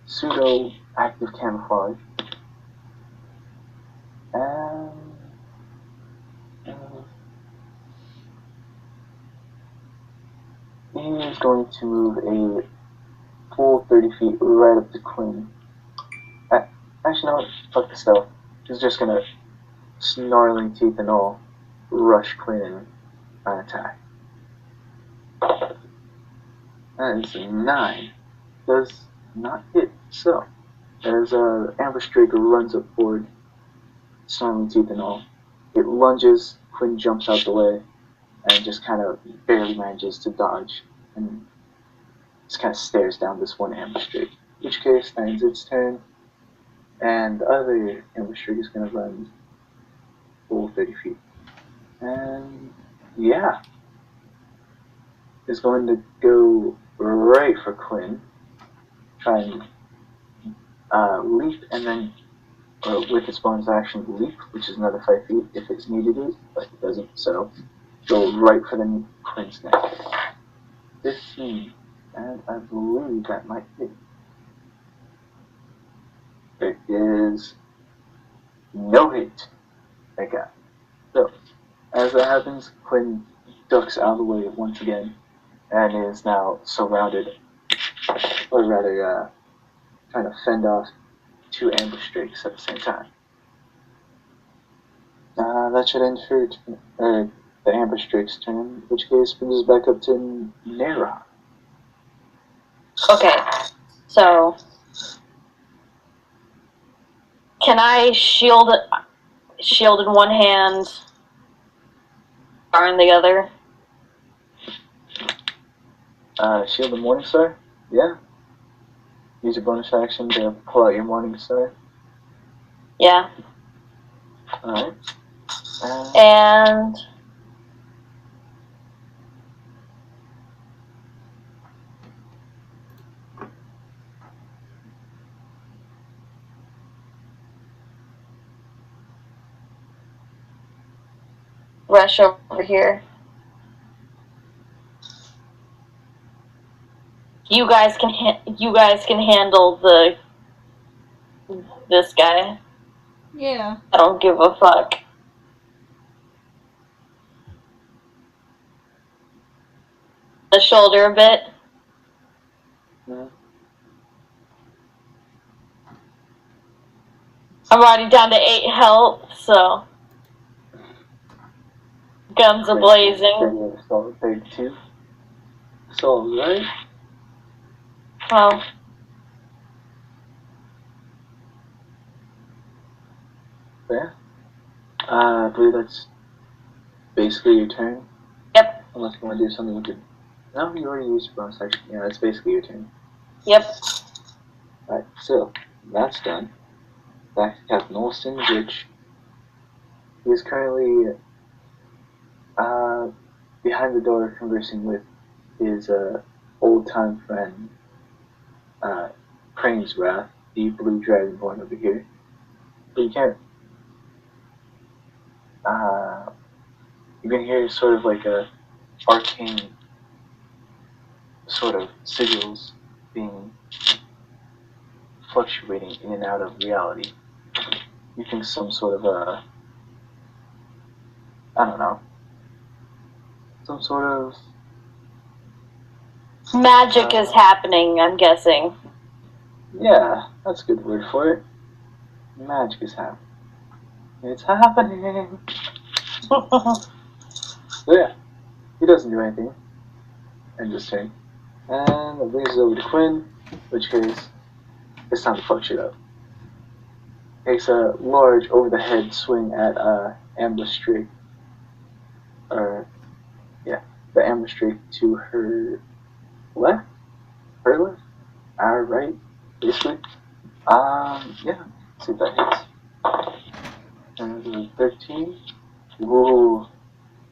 pseudo-active camouflage. And he is going to move a full 30 feet right up to Quinn. Actually, no, fuck the stealth. He's just going to, snarling teeth and all, rush Quinn in on attack. That is a 9. Does not hit. So, as ambush drake runs up forward, snarling teeth and all, it lunges, Quinn jumps out the way, and just kind of barely manages to dodge, and just kind of stares down this one ambush drake. In which case, that ends its turn, and the other ambush drake is going to run full 30 feet. And yeah, is going to go right for Quinn, try and leap, and then with its bonus action leap, which is another 5 feet if it's needed it, but it doesn't, so go right for the Quinn's neck. 15, and I believe that might hit. There is no hit. Okay. So, as that happens, Quinn ducks out of the way once again, and is now surrounded, or rather, trying to fend off 2 ambush drakes at the same time. That should end for the ambush drake's turn, in which case brings us back up to Nera. Okay, so can I shield in one hand, bar in the other? Shield the Morningstar? Yeah. Use your bonus action to pull out your Morningstar. Yeah. Alright. And rush over here. You guys can handle this guy. Yeah. I don't give a fuck. The shoulder a bit. No. I'm already down to 8 health, so. Guns a blazing. Solid 32. So, right? Well, Yeah. I believe that's basically your turn. yep, Unless you want to do something with it. No, you already used bonus action. Yeah, that's basically your turn. yep. Alright, so that's done. Back to Captain Olson, which he is currently behind the door conversing with his old-time friend, Crane's Wrath, the blue dragonborn over here. But you can't. You can hear sort of like a arcane sort of sigils being fluctuating in and out of reality. You think some sort of I don't know, some sort of Magic is happening, I'm guessing. yeah, that's a good word for it. Magic is happening. It's happening. So yeah, he doesn't do anything. End his turn. And that brings us over to Quinn, which is it's time to fuck shit up. Takes a large over the head swing at Ambush Drake. Or yeah, the Ambush Drake to her left? Her left? Our right, basically. Yeah, let's see if that hits. And 13. Ooh,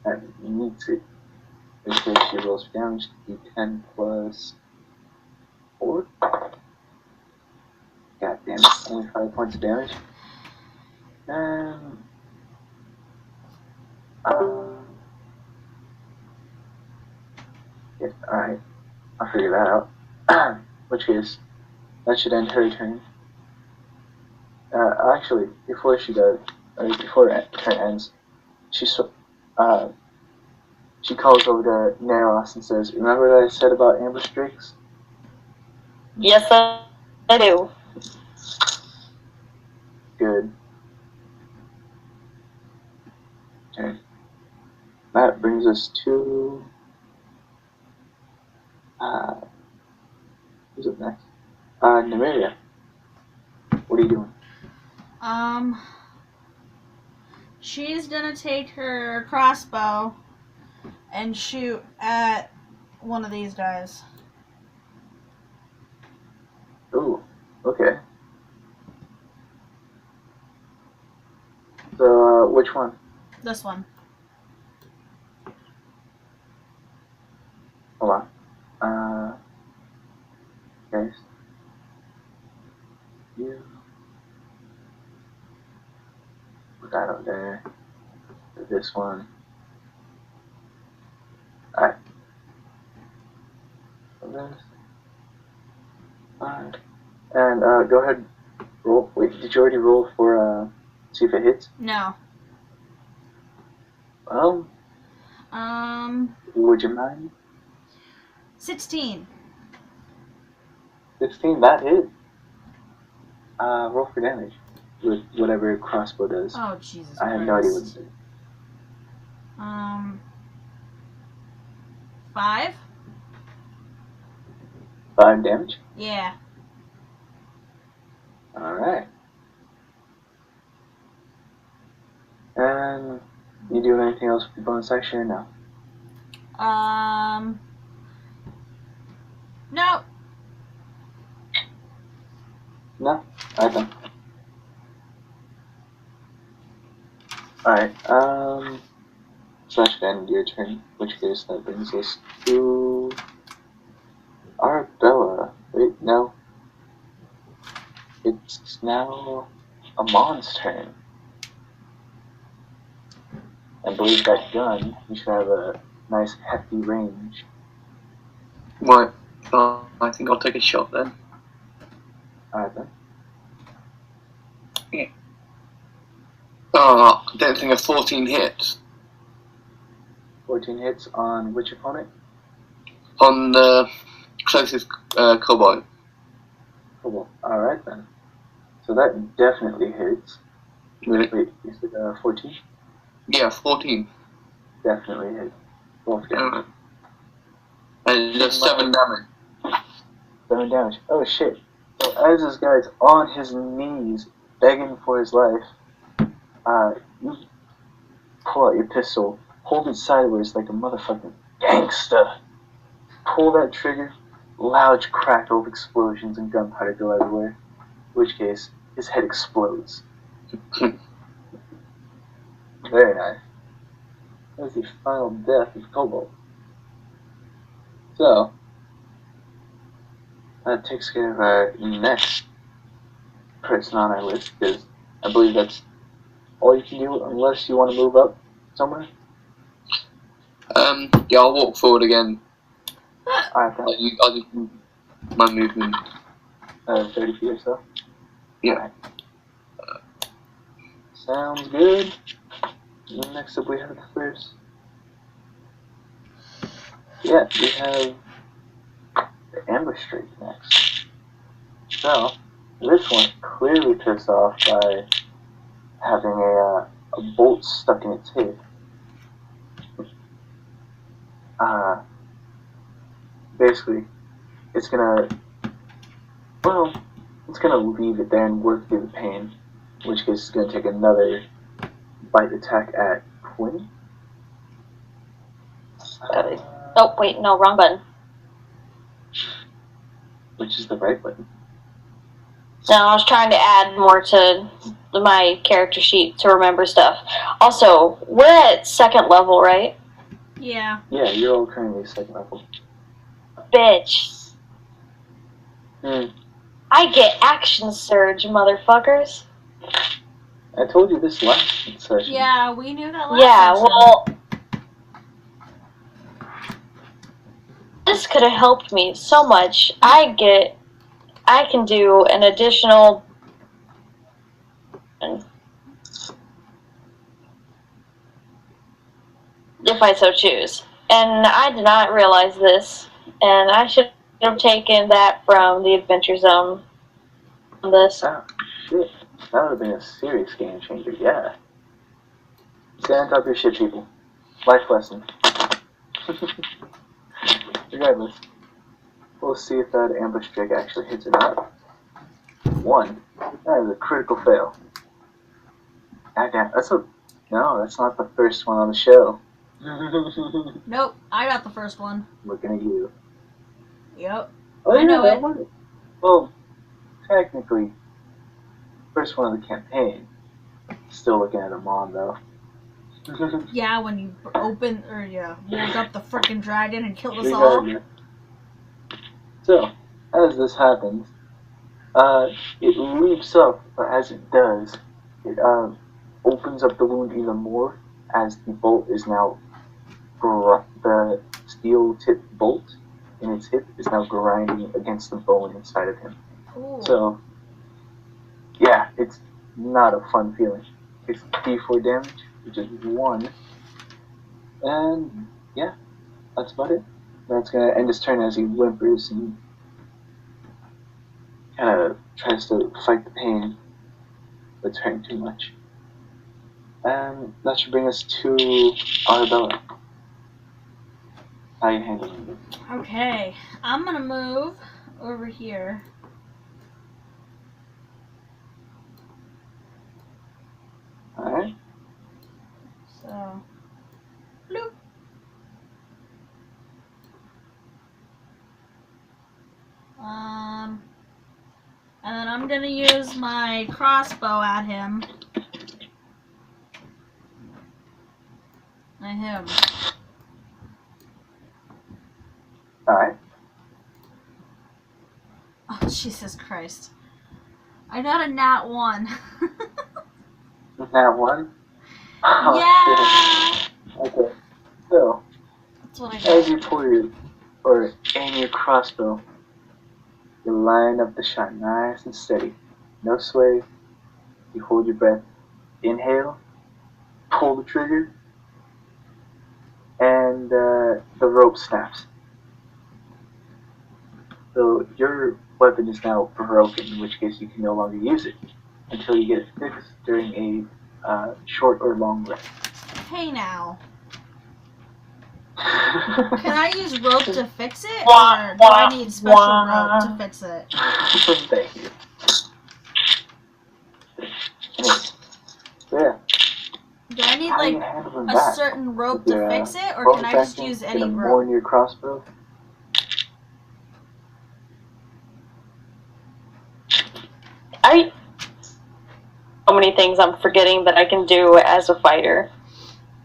that meets it. Okay, she rolls for damage, d10 plus 4. God damn it, only 5 points of damage. And, yeah, alright, I'll figure that out. Which is, that should end her turn. Actually, before she does, before her turn ends, she calls over to Naros and says, "Remember what I said about ambush drakes?" Yes, I do. Good. Okay. That brings us to who's up next? Nymeria. What are you doing? She's gonna take her crossbow and shoot at one of these guys. Ooh, okay. So, which one? This one. Hold on. Okay. You put that up there. This one. Alright. This. Alright. And, go ahead. Roll. Wait, did you already roll for, see if it hits? No. Well, would you mind? 16. 16, that hit. Roll for damage. With whatever crossbow does. Oh, Jesus I have Christ. no idea what it does. 5? 5 damage? Yeah. Alright. And you doing anything else with the bonus action or no? No. No? Alright then. Alright, so that should end your turn, in which case that brings us to Arabella. Wait, no. It's now Amon's turn. I believe that gun, you should have a nice hefty range. Right. I think I'll take a shot then. Alright then. Oh, I don't think a 14 hits 14 hits on which opponent? on the closest kobold. Cool. Alright then. So that definitely hits. Really? Wait, is it 14? Yeah, 14. Definitely hits. Both guys. Alright. And it does 7 damage. 7 damage. Oh shit. So as this guy's on his knees begging for his life, you pull out your pistol, hold it sideways like a motherfucking gangsta, pull that trigger, loud crackle of explosions and gunpowder go everywhere, in which case his head explodes. Very nice. That was the final death of Cobalt. So, that takes care of our next person on our list, because I believe that's all you can do unless you want to move up somewhere. Yeah, I'll walk forward again. Alright, I'll just move my movement. 30 feet or so. Yeah. Sounds good. Next up we have the first. Yeah, we have the ambush streak next. So, this one clearly pissed off by having a bolt stuck in its hip. Basically, it's gonna leave it there and work through the pain, in which case it's gonna take another bite attack at Quinn. Oh, wait, no, wrong button. Which is the right button. No, I was trying to add more to my character sheet to remember stuff. Also, we're at 2nd level, right? Yeah. Yeah, you're all currently 2nd level. Bitch. Hmm. I get action surge, motherfuckers. I told you this last session. Yeah, we knew that last Yeah, session. well, this could have helped me so much. I can do an additional if I so choose. And I did not realize this, and I should have taken that from the Adventure Zone on this. Oh, shit. That would have been a serious game changer, yeah. Stay on top of your shit, people. Life lesson. Regardless, we'll see if that ambush trick actually hits or not. 1. That is a critical fail. Goddamn, no, that's not the first one on the show. Nope, I got the first one. Looking at you. Yep. Oh, I know that it. one. Well, technically, first one of the campaign. Still looking at a mom, though. Yeah, when you woke up the frickin' dragon and killed us all. Regardless. So, as this happens, it leaps up, but as it does, it opens up the wound even more, as the bolt is now the steel tip bolt in its hip is now grinding against the bone inside of him. Ooh. So, yeah, it's not a fun feeling. It's D4 damage, which is 1. And, yeah, that's about it. That's going to end his turn as he whimpers and kind of tries to fight the pain, but it's hurting too much. And that should bring us to Arabella. How are you handling this? Okay, I'm gonna move over here. Alright. So, bloop. And then I'm gonna use my crossbow at him. At him. Alright. Oh, Jesus Christ. I got a nat 1. Nat 1? Oh, yeah! shit. Okay. So, That's what I as got. you aim your crossbow, you line up the shot nice and steady. No sway. You hold your breath. Inhale. pull the trigger, and the rope snaps. So your weapon is now broken, in which case you can no longer use it until you get it fixed during a short or long rest. Hey now. Can I use rope to fix it, or do I need special rope to fix it? Thank you. Anyways, so yeah. Do I need How are you like handling a that? certain rope With to your, fix it, or bonus can I just action, use get any a more rope? in your crossbow? So many things I'm forgetting that I can do as a fighter.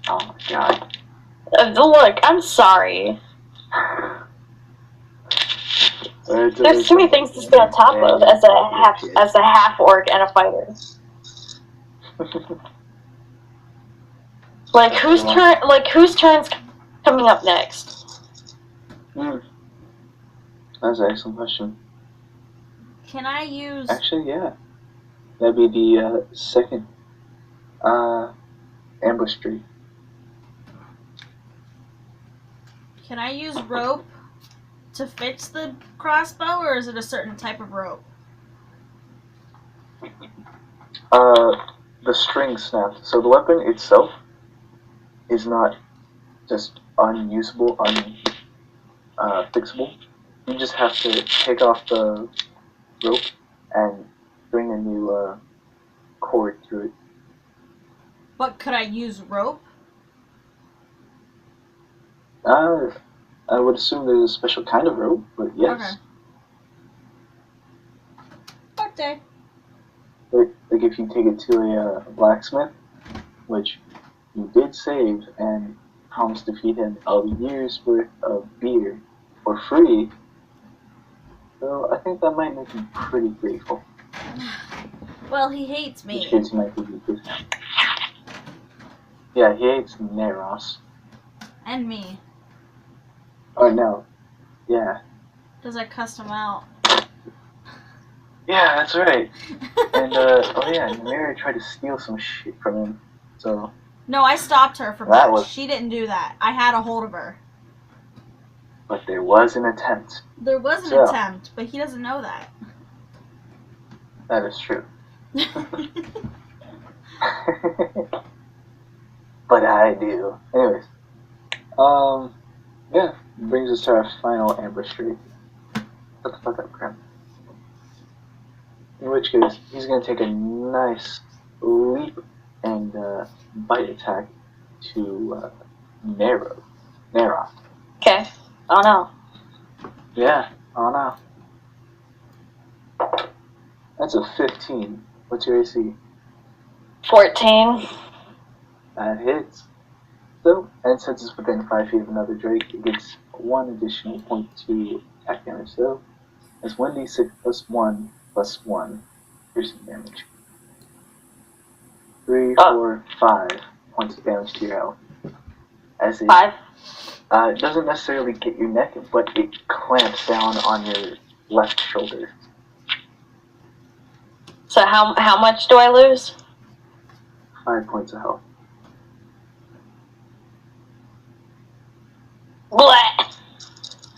Oh my god. Look, I'm sorry. There's too many things to stay on top of as a half orc and a fighter. Like whose turn's coming up next? That's an excellent question. Can I use? Actually, yeah. That'd be the second ambush tree. Can I use rope to fix the crossbow, or is it a certain type of rope? The string snapped. So the weapon itself is not just unusable, fixable. You just have to take off the rope and bring a new cord through it. But could I use rope? I would assume there's a special kind of rope, but yes. Okay. Like if you take it to a blacksmith, which you did save and promised to feed him a year's worth of beer for free, so I think that might make him pretty grateful. Well, he hates me. Which case he might give you good. Yeah, he hates Neros. And me. Oh no. Yeah. Because I cussed him out. Yeah, that's right. And oh yeah, Mary tried to steal some shit from him. So No, I stopped her from that. She didn't do that. I had a hold of her. But there was an attempt. There was an attempt, but he doesn't know that. That is true. But I do. Anyways. Yeah, brings us to our final ambush tree. Shut the fuck up, Cram. In which case, he's gonna take a nice leap and bite attack to Nara. Okay. Oh no. Yeah, oh no. That's a 15. What's your AC? 14. That hits. So, and since it's within 5 feet of another Drake, it gets 1 additional point to attack damage. So, that's 1d6 plus 1 plus 1 piercing damage. 3, 4, 5 points of damage to your health. As it 5. It doesn't necessarily get your neck, but it clamps down on your left shoulder. So how much do I lose? 5 points of health. Blech.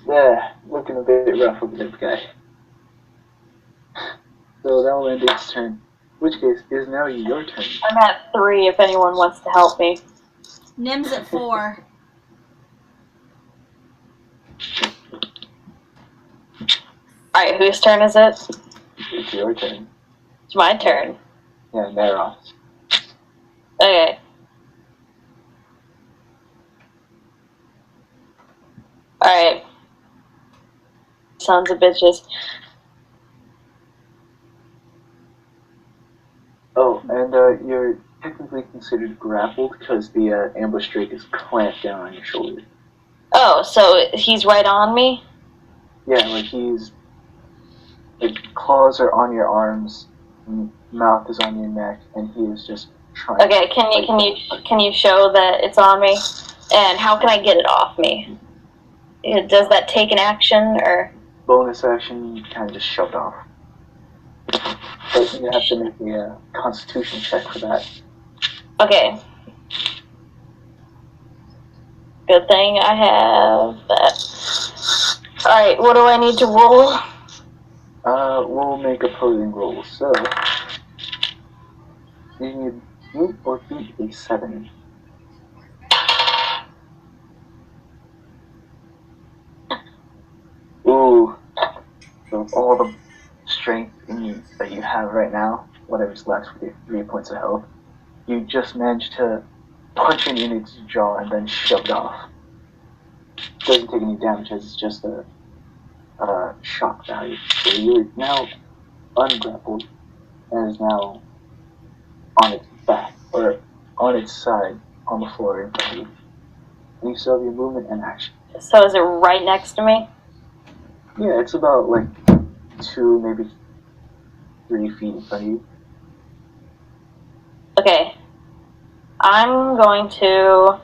Yeah, looking a bit rough over this guy. So that will end its turn. In which case, it is now your turn. I'm at 3 if anyone wants to help me. Nim's at 4. Alright, whose turn is it? It's your turn. It's my turn. Yeah, Neros. Okay. Alright. Sons of bitches. Oh, and you're technically considered grappled because the ambush drake is clamped down on your shoulder. Oh, so he's right on me? Yeah, like he's... Like, claws are on your arms, mouth is on your neck, and he is just trying Okay, can you show that it's on me? And how can I get it off me? Does that take an action, or...? Bonus action, you kind of just shove it off. But you have to make a constitution check for that. Okay. Good thing I have that. Alright, what do I need to roll? We'll make opposing rolls. So, you need meet or beat a 7. Ooh. So all the strength in you that you have right now, whatever's left with your 3 points of health, you just managed to punch it in its jaw and then shove it off. Doesn't take any damage as it's just a shock value. So you're now ungrappled and is now on its back, or on its side, on the floor in front of you. And you still have your movement and action. So is it right next to me? Yeah, it's about like 2, maybe 3 feet in front of you. Okay. I'm going to...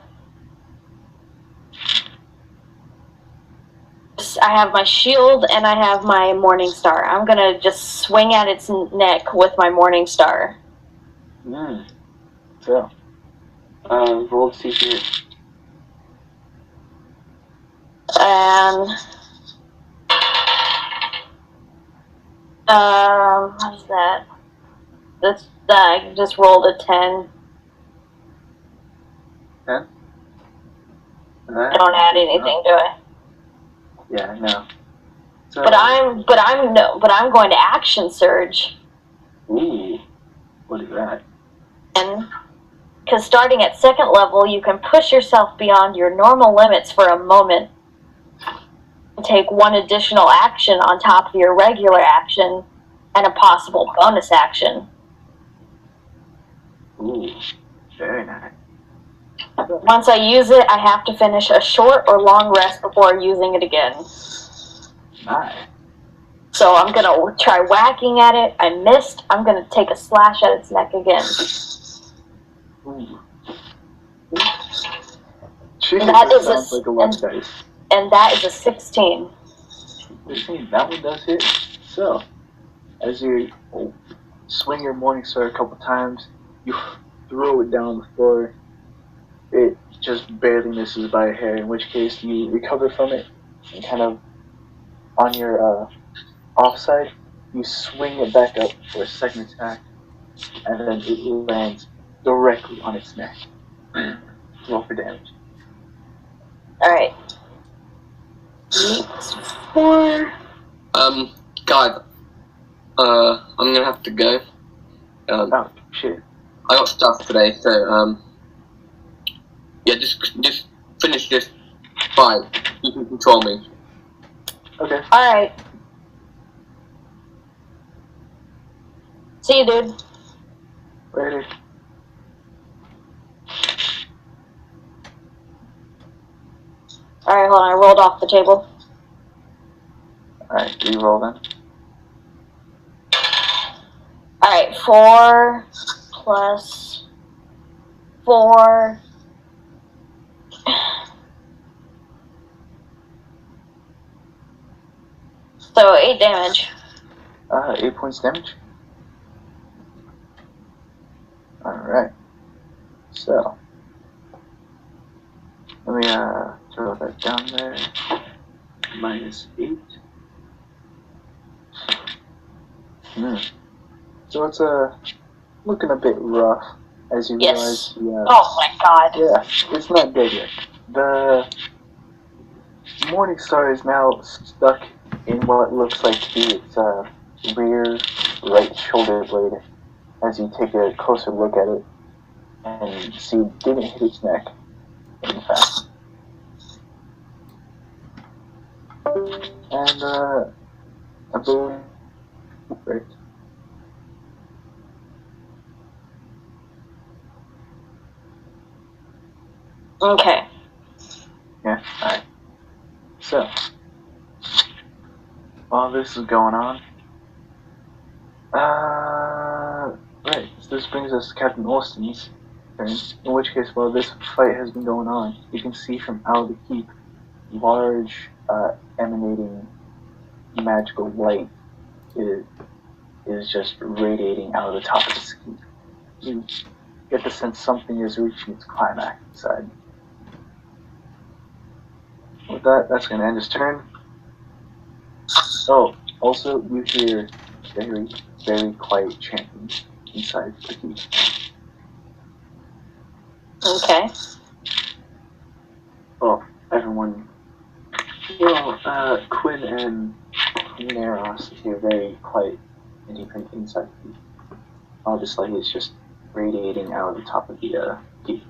I have my shield and I have my Morning Star. I'm going to just swing at its neck with my Morning Star. So, roll to see if you hit. And... what is that? I just rolled a 10. 10? I don't add anything, do I? Yeah, no. So, But I'm going to action surge. Ooh, what is that? And because starting at 2nd level, you can push yourself beyond your normal limits for a moment and take 1 additional action on top of your regular action and a possible bonus action. Ooh, very nice. Once I use it, I have to finish a short or long rest before using it again. Nice. So I'm going to try whacking at it. I missed. I'm going to take a slash at its neck again. Ooh. Jesus, That that is sounds like a lot of dice. And that is a 16. 16, that one does hit. So, as you swing your Morning Star a couple times, you throw it down on the floor. It just barely misses by a hair, in which case you recover from it and kind of on your offside, you swing it back up for a second attack, and then it lands directly on its neck. Roll for damage. Alright. 4. Guys, I'm gonna have to go. Oh, shit. I got stuff today, so, yeah, just finish this fight. You can control me. Okay. Alright. See you, dude. Later. Alright, hold on. I rolled off the table. Alright, re-roll then. Alright, 4 plus 4. So 8 damage. 8 points damage. Alright. So, let me throw that down there. -8. So it's looking a bit rough, as you Yes. realize. Oh my god. Yeah, it's not dead yet. The Morning Star is now stuck in what looks like to be its rear right shoulder blade. As you take a closer look at it and see it didn't hit its neck, in fact. And I believe right. Okay. Yeah, alright. So, while this is going on, right, so this brings us to Captain Austin's turn, in which case, while this fight has been going on, you can see from out of the keep, large, emanating magical light is just radiating out of the top of the keep. You get the sense something is reaching its climax inside. that, that's going to end his turn. Oh, also, you hear very, very quiet chanting inside the keep. Okay. Well, everyone, Quinn and Neros hear very quiet chanting from inside the keep. All this light is just radiating out of the top of the keep.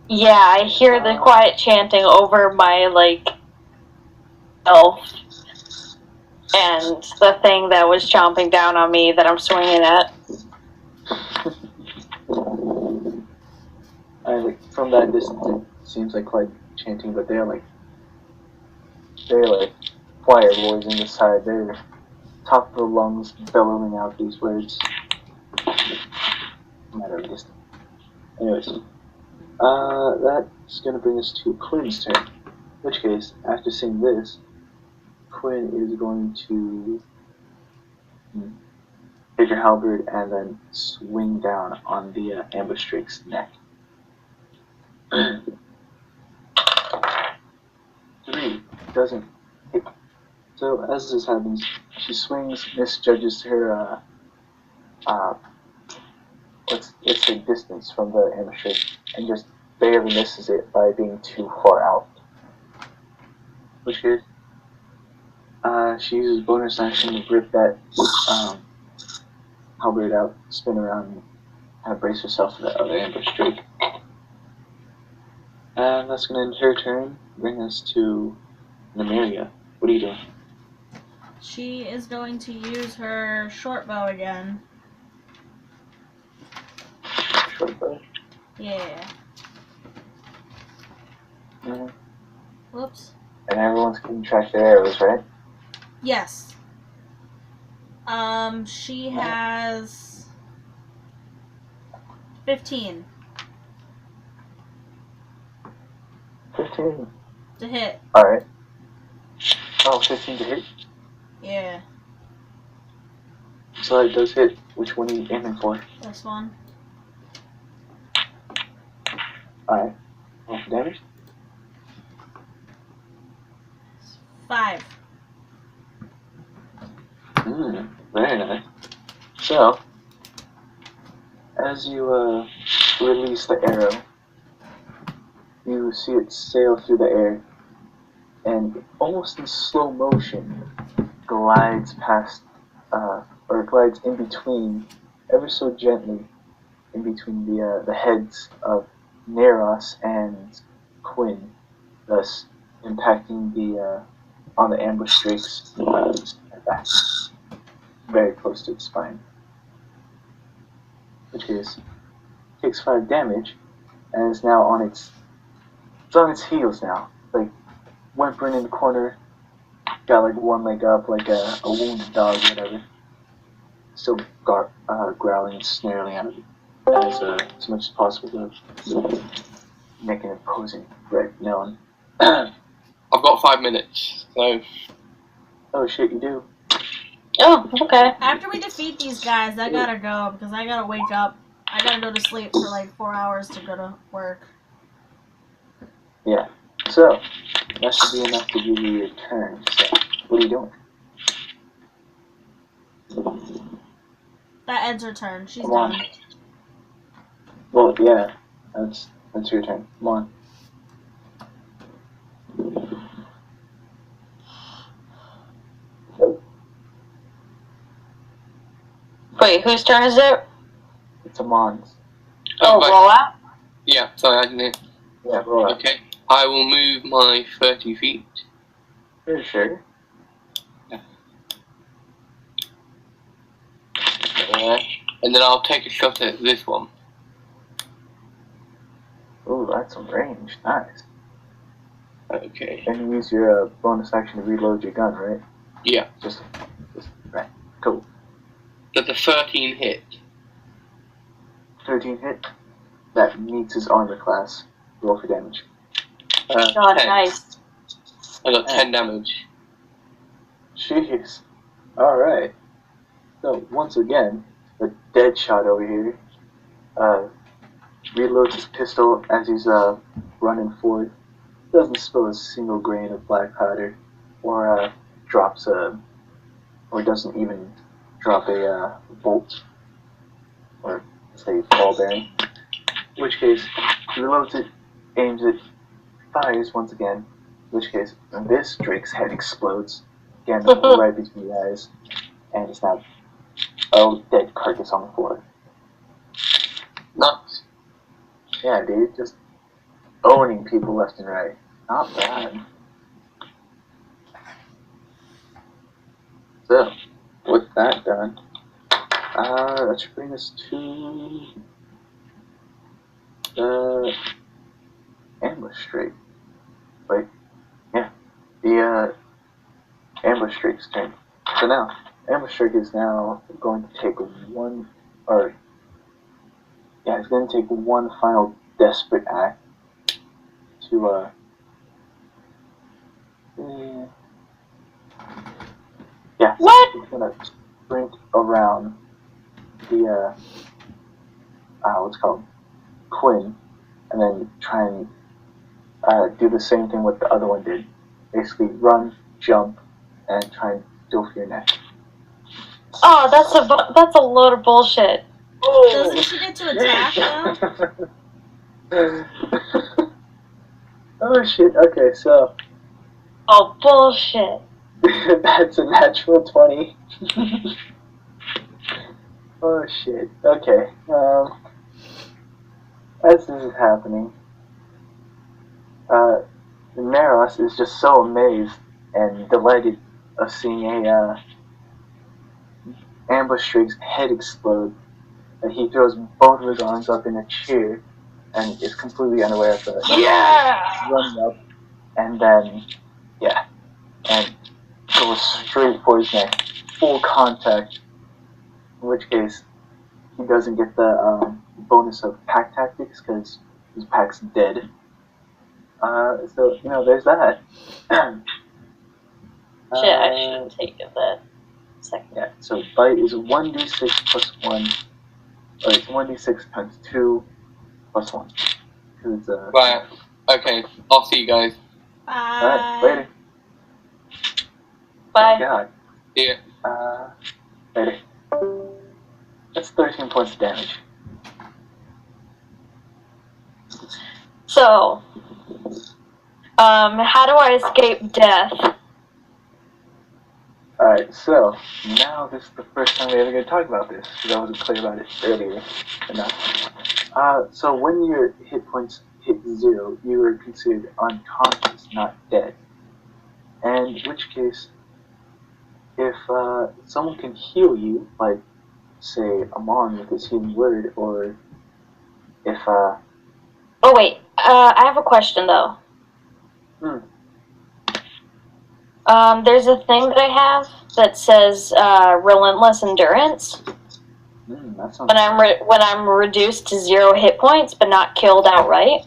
Yeah, I hear the quiet chanting over my, elf. And the thing that was chomping down on me that I'm swinging at. From that distance, it seems like quiet chanting, but they're like fire roars in the side. They're top of the lungs, bellowing out these words. Matter of distance. Anyways, that's gonna bring us to Quinn's turn. In which case, after seeing this, Quinn is going to take her halberd and then swing down on the ambush drake's neck. 3 doesn't hit. So as this happens, she swings, misjudges her let's say distance from the ambush drake, and just barely misses it by being too far out. Which is, she uses bonus action to rip that halberd out, spin around, and kind of brace herself for that other ambush drake. And that's going to end her turn, bring us to Nymeria. What are you doing? She is going to use her short bow again. Short bow. Yeah. Mm-hmm. Whoops. And everyone's keeping track of their arrows, right? Yes. She has 15 15. to hit. Alright. Oh, 15 to hit. Yeah, So it does hit. Which one are you aiming for? this one. Alright. Roll for damage. 5. Very nice. So, as you release the arrow, you see it sail through the air, and almost in slow motion, glides past, or glides in between, ever so gently, in between the heads of Neros and Quinn, thus impacting on the ambush drake's back, very close to its spine, which takes 5 damage, and is now on its heels now, like whimpering in the corner, got like one leg up, like a wounded dog, or whatever, still growling and snarling at it as much as possible, to make an imposing red melon. I've got 5 minutes, so. Oh shit, you do. Oh, okay. After we defeat these guys, I gotta go because I gotta wake up. I gotta go to sleep for like 4 hours to go to work. Yeah. So, that should be enough to give you your turn. So, what are you doing? That ends her turn. She's Come on. done. Well, yeah. That's your turn. Come on. Wait, whose turn is it? It's Amon's. Oh, right. roll out? Yeah, sorry, I didn't. Yeah, roll out. Okay, I will move my 30 feet. Sure. And then I'll take a shot at this one. Ooh, that's some range. Nice. Okay. And you use your bonus action to reload your gun, right? Yeah. Just right. Cool. Does a 13 hit? 13 hit. That meets his armor class. Roll for damage. Oh, 10. nice. I got 10 damage. Jeez. Alright. So, once again, the dead shot over here reloads his pistol as he's running forward, doesn't spill a single grain of black powder, or drops a, or doesn't even drop a bolt, or say ball bearing. In which case, he reloads it, aims it, fires once again. In which case, this Drake's head explodes again right between the eyes, and it's now a dead carcass on the floor. Nice. Yeah, dude, just owning people left and right. Not bad. So, with that done, that should bring us to the ambush streak. Wait, yeah, the ambush streak's turn. So now, ambush streak is now going to take one, or yeah, it's going to take one final desperate act to yeah. What? It's gonna sprint around the what's it called, Quinn, and then try and do the same thing what the other one did. Basically, run, jump, and try and go for your neck. Oh, that's a load of bullshit. Doesn't she get to attack though? Oh shit! Okay, so Oh, bullshit. that's a natural 20. Oh shit. Okay. As this is happening, Maros is just so amazed and delighted of seeing a ambush Strig's head explode that he throws both of his arms up in a cheer and is completely unaware of it. Yeah! Running up and then, yeah, and goes straight for his neck, full contact. In which case, he doesn't get the bonus of pack tactics because his pack's dead. So, you know, there's that. Shit, I should have taken that. Second. Yeah, so bite is 1d6 plus 1. Or it's 1d6 times 2 plus 1. Cause it's, Right. Okay. I'll see you guys. Alright, later. Bye. Oh, God. See ya. Later. That's 13 points of damage. So, how do I escape death? Alright, so now this is the first time we're ever going to talk about this, because I wasn't clear about it earlier enough. So when your hit points hit 0, you are considered unconscious, not dead. And in which case, if someone can heal you, like, say, Amon with his healing word, or if, Oh, wait. I have a question, though. There's a thing that I have that says relentless endurance. that sounds When I'm reduced to 0 hit points, but not killed outright.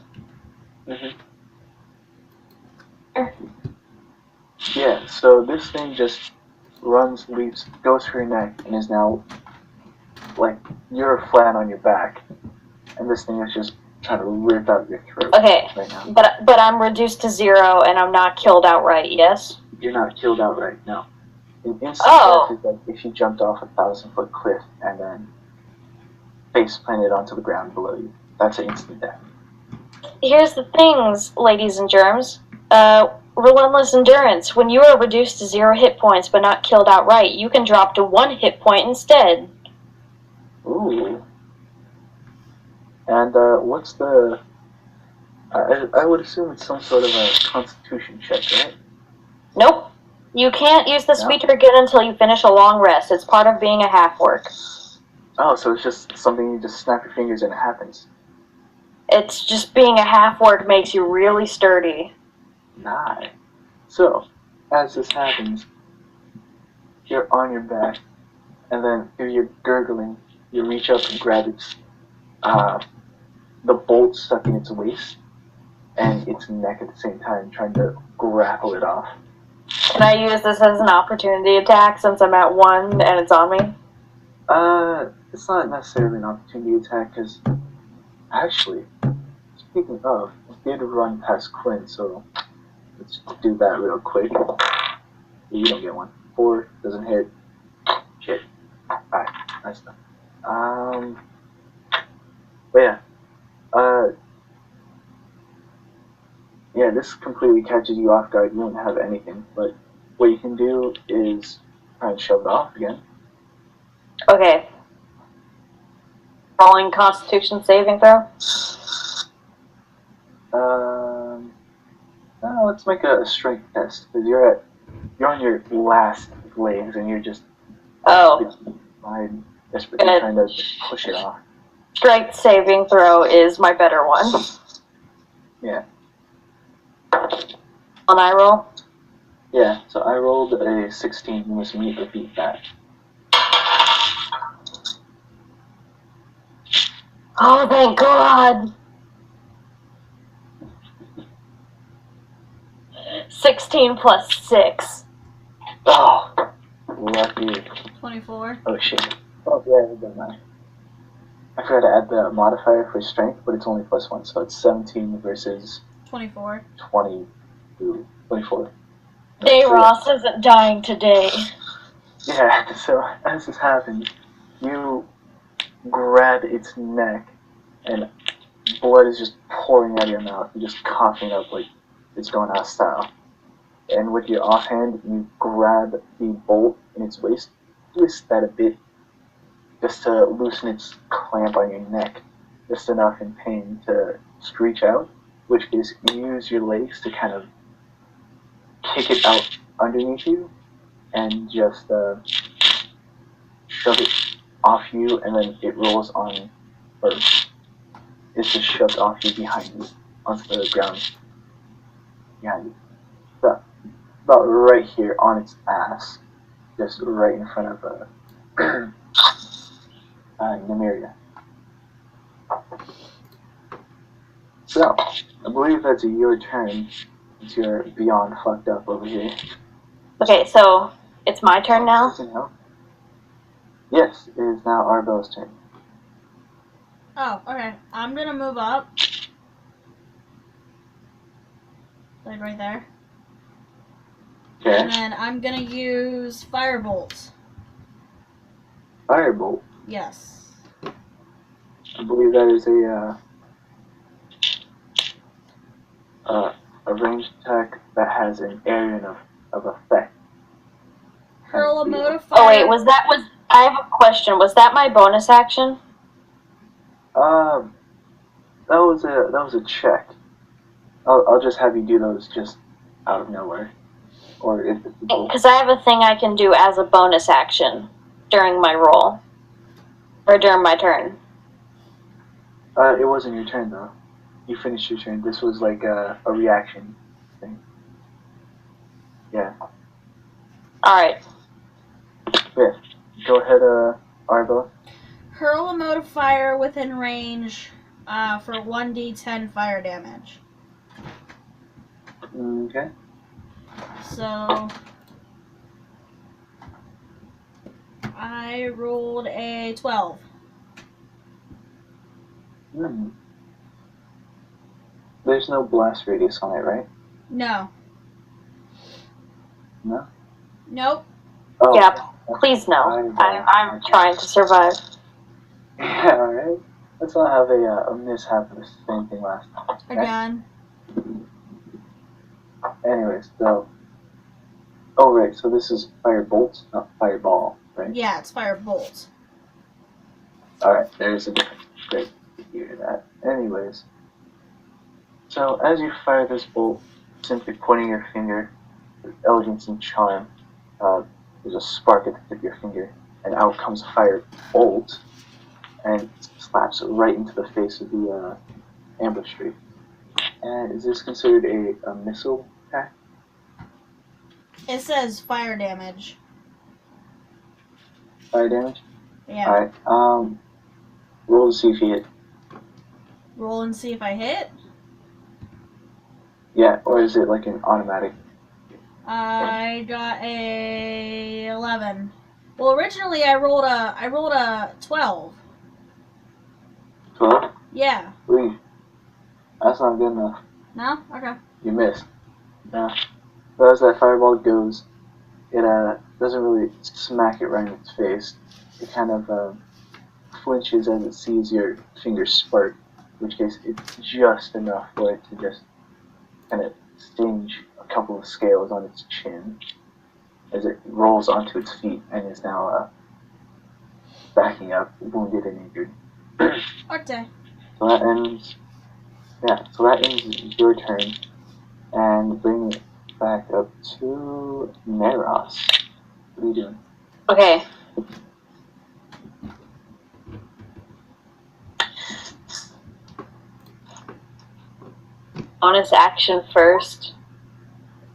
Yeah, so this thing just runs, leaps, goes for your neck, and is now, like, you're flat on your back, and this thing is just trying to rip out your throat Okay, right now. but I'm reduced to 0 and I'm not killed outright, yes? You're not killed outright, no. An instant Oh. death is like if you jumped off a 1,000-foot cliff and then face planted onto the ground below you. That's an instant death. Here's the things, ladies and germs. Relentless endurance. When you are reduced to 0 hit points but not killed outright, you can drop to 1 hit point instead. Ooh. And what's the... I would assume it's some sort of a constitution check, right? Nope. You can't use this No? feature again until you finish a long rest. It's part of being a half-orc. Oh, so it's just something you just snap your fingers and it happens. It's just being a half-orc makes you really sturdy. Nice. So, as this happens, you're on your back, and then through your gurgling, you reach up and grab its, the bolt stuck in its waist, and its neck at the same time, trying to grapple it off. Can I use this as an opportunity attack since I'm at 1 and it's on me? It's not necessarily an opportunity attack, because, actually, speaking of, did run past Quinn, so let's do that real quick. You don't get one. 4 doesn't hit. Shit. Alright, nice stuff. But yeah. Yeah, this completely catches you off guard. You don't have anything, but what you can do is try and shove it off again. Okay. Rolling Constitution saving throw. No, let's make a strength test because you're on your last legs and you're just desperately trying to push it off. Strength saving throw is my better one. Yeah. On I roll. Yeah. So I rolled a 16. You must meet or beat that. Oh, thank God. 16 plus 6. Oh, lucky. 24. Oh shit. Oh yeah, it doesn't matter. I forgot to add the modifier for strength, but it's only +1, so it's 17 versus 24. 24. Day Ross isn't dying today. Yeah, so as this happens, you grab its neck, and blood is just pouring out of your mouth. You're just coughing up like it's going out of style. And with your offhand, you grab the bolt in its waist, twist that a bit, just to loosen its clamp on your neck, just enough in pain to screech out, which is use your legs to kind of kick it out underneath you, and just shove it off you, and then it rolls on, or it's just shoved off you behind you, onto the ground behind you. So, about right here on its ass, just right in front of Nymeria. So, I believe that's your turn, since you're beyond fucked up over here. Okay, so it's my turn now? Yes, it is now Arbel's turn. Oh, okay. I'm gonna move up. Like right there. Okay. And then I'm gonna use Firebolt. Firebolt. Yes. I believe that is a ranged attack that has an area of effect. Hurl a mode of fire. Oh wait, I have a question. Was that my bonus action? That was a check. I'll just have you do those just out of nowhere, or if it's Because I have a thing I can do as a bonus action during my roll, or during my turn. It wasn't your turn though. You finished your turn. This was like a reaction thing. Yeah. All right. Yeah. Go ahead, Arbo. Hurl a mode of fire within range for 1d10 fire damage. Okay. So I rolled a 12. There's no blast radius on it, right? No. No? Nope. Oh. Yeah, please no. I'm trying to survive. Yeah, alright. Let's not have a mishap of the same thing last time. Okay? Again. Anyways, so... Oh, right, so this is Firebolt, not Fireball, right? Yeah, it's Firebolt. Alright, there's a difference. Great to hear that. Anyways, so as you fire this bolt, simply pointing your finger with elegance and charm, there's a spark at the tip of your finger, and out comes a firebolt, and slaps right into the face of the ambush tree. And is this considered a missile attack? It says fire damage. Fire damage? Yeah. Alright, roll to see if you hit. Roll and see if I hit. Yeah, or is it like an automatic? I got a 11. Well, originally I rolled a 12. 12? Yeah. Ooh, that's not good enough. No? Okay. You missed. Now, as that fireball goes, it doesn't really smack it right in its face. It kind of flinches as it sees your fingers spark, in which case it's just enough for it to just kind of singe a couple of scales on its chin as it rolls onto its feet and is now backing up, wounded and injured. Okay. So that ends. Yeah. So that ends your turn, and bring it back up to Neros. What are you doing? Okay. Bonus action first.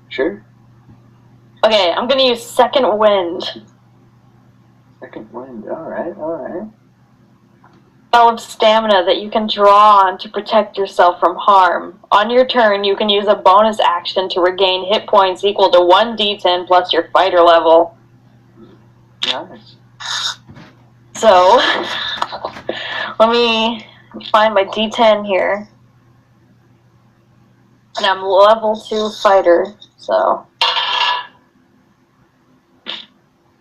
Sure. Okay, I'm gonna use second wind. Second wind. All right. Spell of stamina that you can draw on to protect yourself from harm. On your turn, you can use a bonus action to regain hit points equal to 1d10 plus your fighter level. Nice. So, let me find my d10 here. And I'm level 2 fighter, so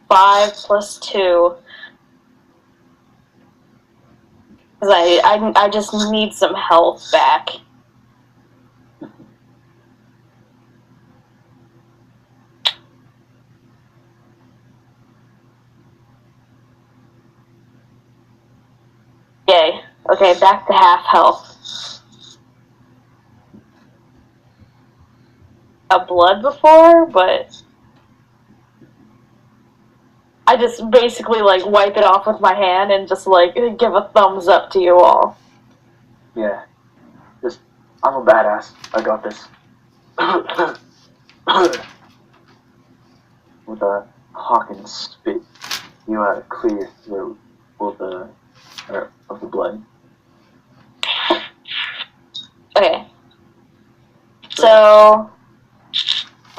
5 plus 2. Because I just need some health back. Yay. Okay, back to half health. A blood before, but I just basically like wipe it off with my hand and just like give a thumbs up to you all. Yeah. Just, I'm a badass. I got this. With a hawk and spit, you clear your throat of the blood. Okay. So,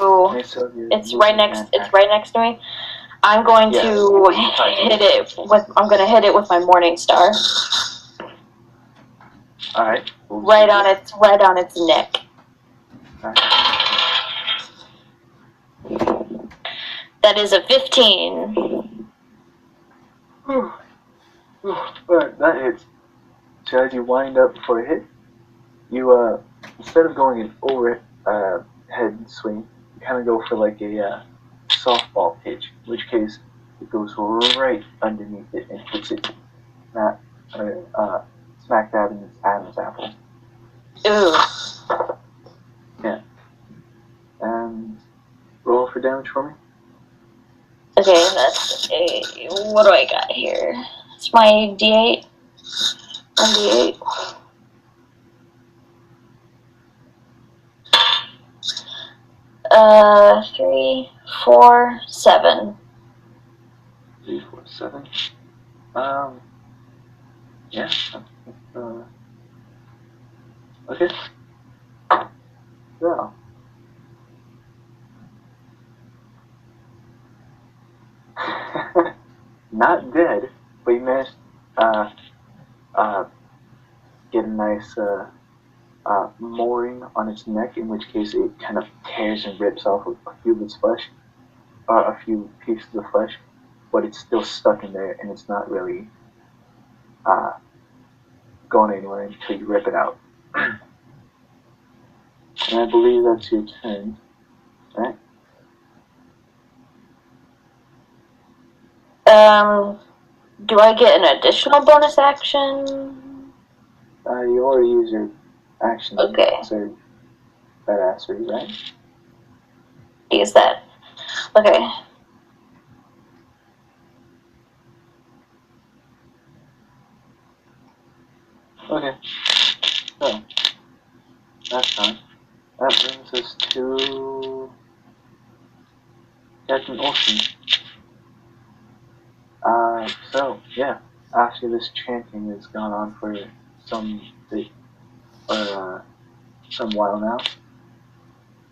ooh, Okay, so it's right next to me. I'm going Yeah. to hit it with my Morning Star. All right. Right on its neck. All right. That is a 15. Alright, that hits. So as you wind up for a hit, you instead of going an overhead swing, you kind of go for like a softball pitch. In which case, it goes right underneath it and hits it, smack dab in its Adam's apple. Ooh. Yeah. And roll for damage for me. Okay, that's a. What do I got here? It's my D8. 1d8. 3, 4, 7. 3, 4, 7. Yeah. Okay. So. Not dead, but you managed get a nice mooring on its neck, in which case it kind of tears and rips off a few of its flesh, a few pieces of flesh, but it's still stuck in there and it's not really going anywhere until you rip it out. And I believe that's your turn, right? Do I get an additional bonus action? You already used your action. Okay. So badassery, right? Use that. Okay. Okay. So that's done. That brings us to Captain Olsen. So yeah, after this chanting has gone on for some bit or some while now,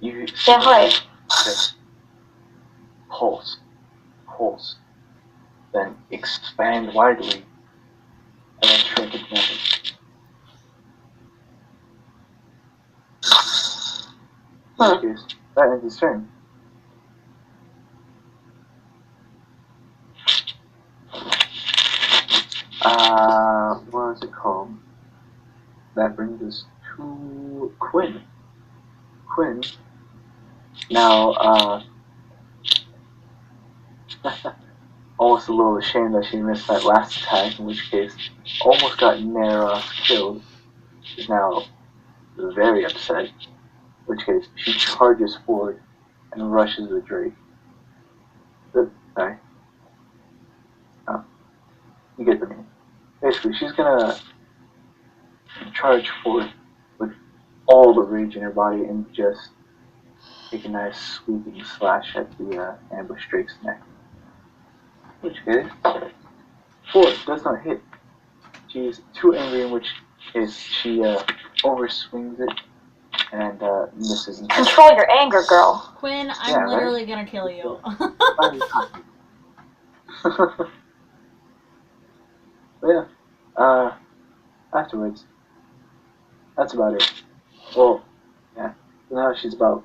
you see this pulse, then expand widely, and then shrink again. Huh. which case, that ends his turn. What is it called? That brings us to Quinn. Quinn. Now, almost a little ashamed that she missed that last attack, in which case, almost got Neros killed. Is now very upset, in which case, she charges forward and rushes the Drake. Sorry. Oh, you get the name. Basically, she's gonna charge forward with all the rage in her body and just take a nice sweeping slash at the ambush Drake's neck. Which case, 4 does not hit. She's too angry, in which case she overswings it and misses. Control your anger, girl. Quinn, I'm Yeah, right? literally gonna kill you. But yeah, afterwards, that's about it. Well, yeah, now she's about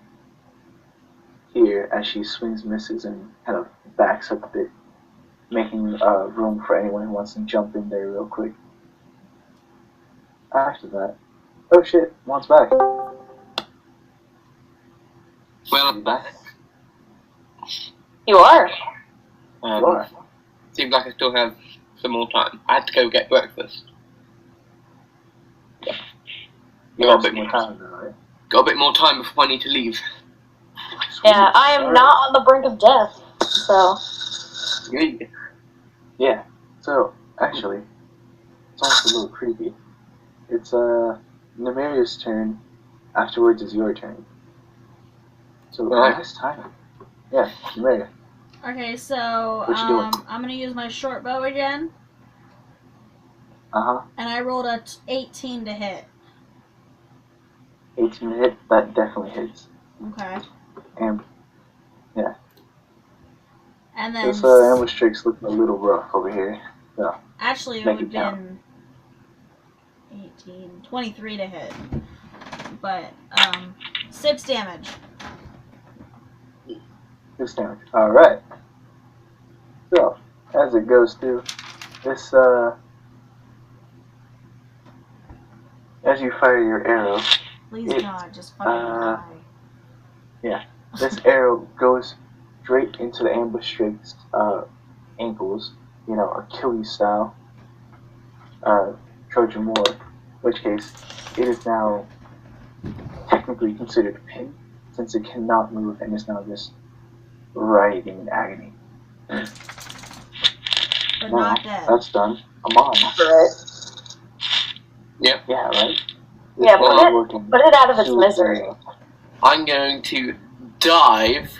here as she swings, misses, and kind of backs up a bit, making room for anyone who wants to jump in there real quick. After that, oh shit, one's back. Well, I'm back. You are. You are. Seems like I still have some more time. I had to go get breakfast. You Got have a bit some more more time, though, right? Got a bit more time before I need to leave. Yeah, I am not on the brink of death, so. Yeah. Yeah. So actually, it's almost a little creepy. It's Nemeria's turn. Afterwards is your turn. So Right. nice timing. Yeah, Nemeria. Okay, so What you doing? I'm gonna use my short bow again, Uh-huh. and I rolled a 18 to hit. 18 hit, that definitely hits. Okay, And and then this ambush trick's looking a little rough over here. actually it make would it have count. been 18, 23 to hit, but 6 damage. 6 damage. Alright. So, as it goes through, this, as you fire your arrow, Please It, God, just fucking die. this arrow goes straight into the ambush trick's ankles, you know, Achilles style, Trojan War, in which case it is now technically considered a pin, since it cannot move and is now just writhing in agony. But Now, not dead. that's done. I'm on. Right. Yep. Yeah, right? Yeah, This put is it- working Put it out of its super misery. well. I'm going to dive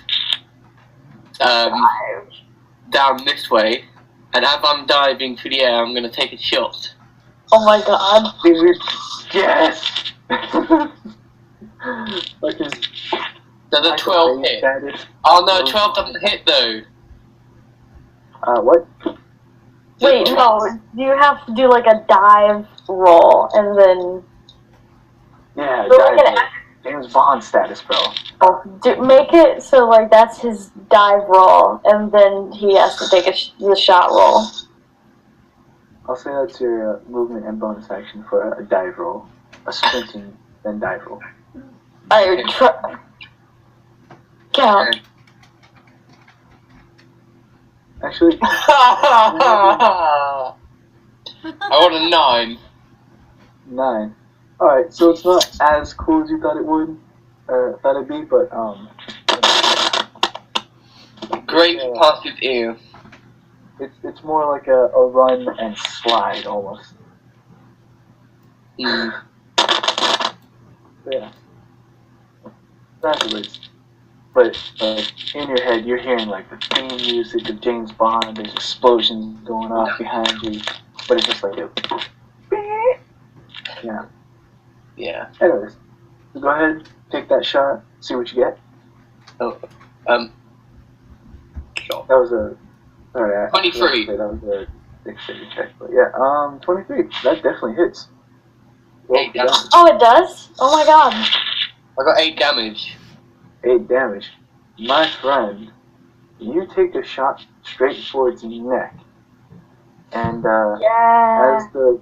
down this way, and as I'm diving through the air, I'm going to take a shot. Oh my god. Dude, yes! Fucking Does a 12 hit? Oh no, 12 doesn't hit though. What? Wait, no. You have to do like a dive roll, and then Yeah, So dive we can roll. James Bond status, bro. make it so like that's his dive roll, and then he has to take the shot roll. I'll say that's your movement and bonus action for a dive roll. A sprinting, then dive roll. Count. Actually, I rolled a 9. 9. Alright, so it's not as cool as you thought it would, thought it'd be, but, Great Yeah. passive ear. it's more like a run and slide, almost. Mm. Yeah. Afterwards. But in your head, you're hearing like the theme music of James Bond. There's explosions going off behind you, but it's just like a. Yeah. Yeah. Anyways, so go ahead, take that shot, see what you get. Sure. That was a. Sorry, 23. That was a dexterity check, but yeah, 23. That definitely hits. Well, 8 damage. Oh, it does? Oh my god. I got 8 damage. 8 damage. My friend, you take a shot straight for its neck. And Yeah. as the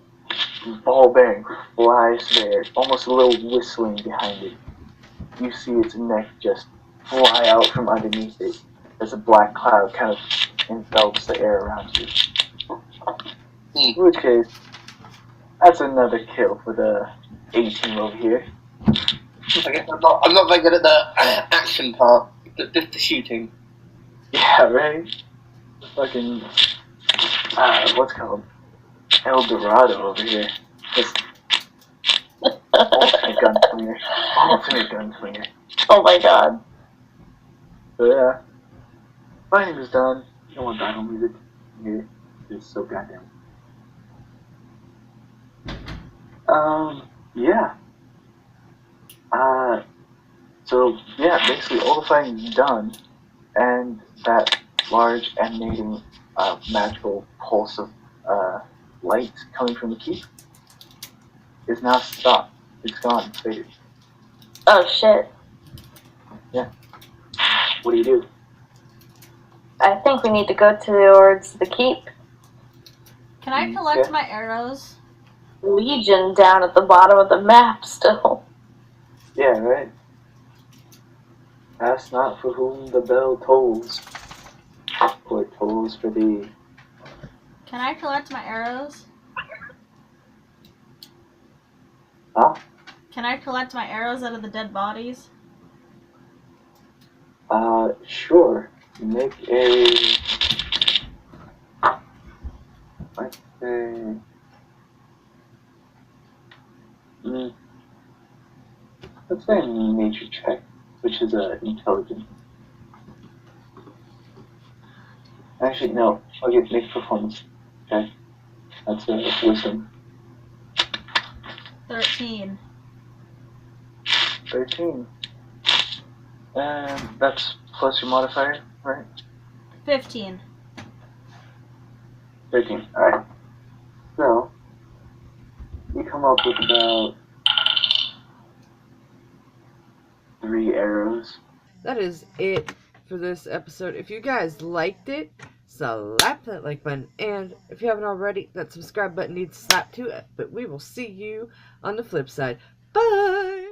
ball bearing flies there, almost a little whistling behind it, you see its neck just fly out from underneath it as a black cloud kind of envelops the air around you. In which case, that's another kill for the A-team over here. I guess I'm not very good at the action part, just the shooting. Yeah, right? Fucking, what's it called? El Dorado over here. Just ultimate gunslinger. Ultimate gunslinger. Oh my god. So yeah, fighting is done. You don't want battle music here. It's so goddamn. Yeah. So yeah, basically all the fighting is done, and that large emanating magical pulse of light coming from the keep is now stopped. It's gone. It's faded. Oh shit. What do you do? I think we need to go towards the keep. Can I collect Yeah. my arrows? Legion down at the bottom of the map still. Yeah, right. Ask not for whom the bell tolls, for it tolls for thee. Can I collect my arrows? Huh? Can I collect my arrows out of the dead bodies? Sure. Make a. Let's say. Let's say a nature check, which is intelligence. Actually, no. I'll make performance. Okay. That's wisdom. 13. 13. And that's plus your modifier, right? 15. 13. Alright. So, you come up with about 3 arrows. That is it for this episode. If you guys liked it, slap that like button. And if you haven't already, that subscribe button needs to slap to it. But we will see you on the flip side. Bye!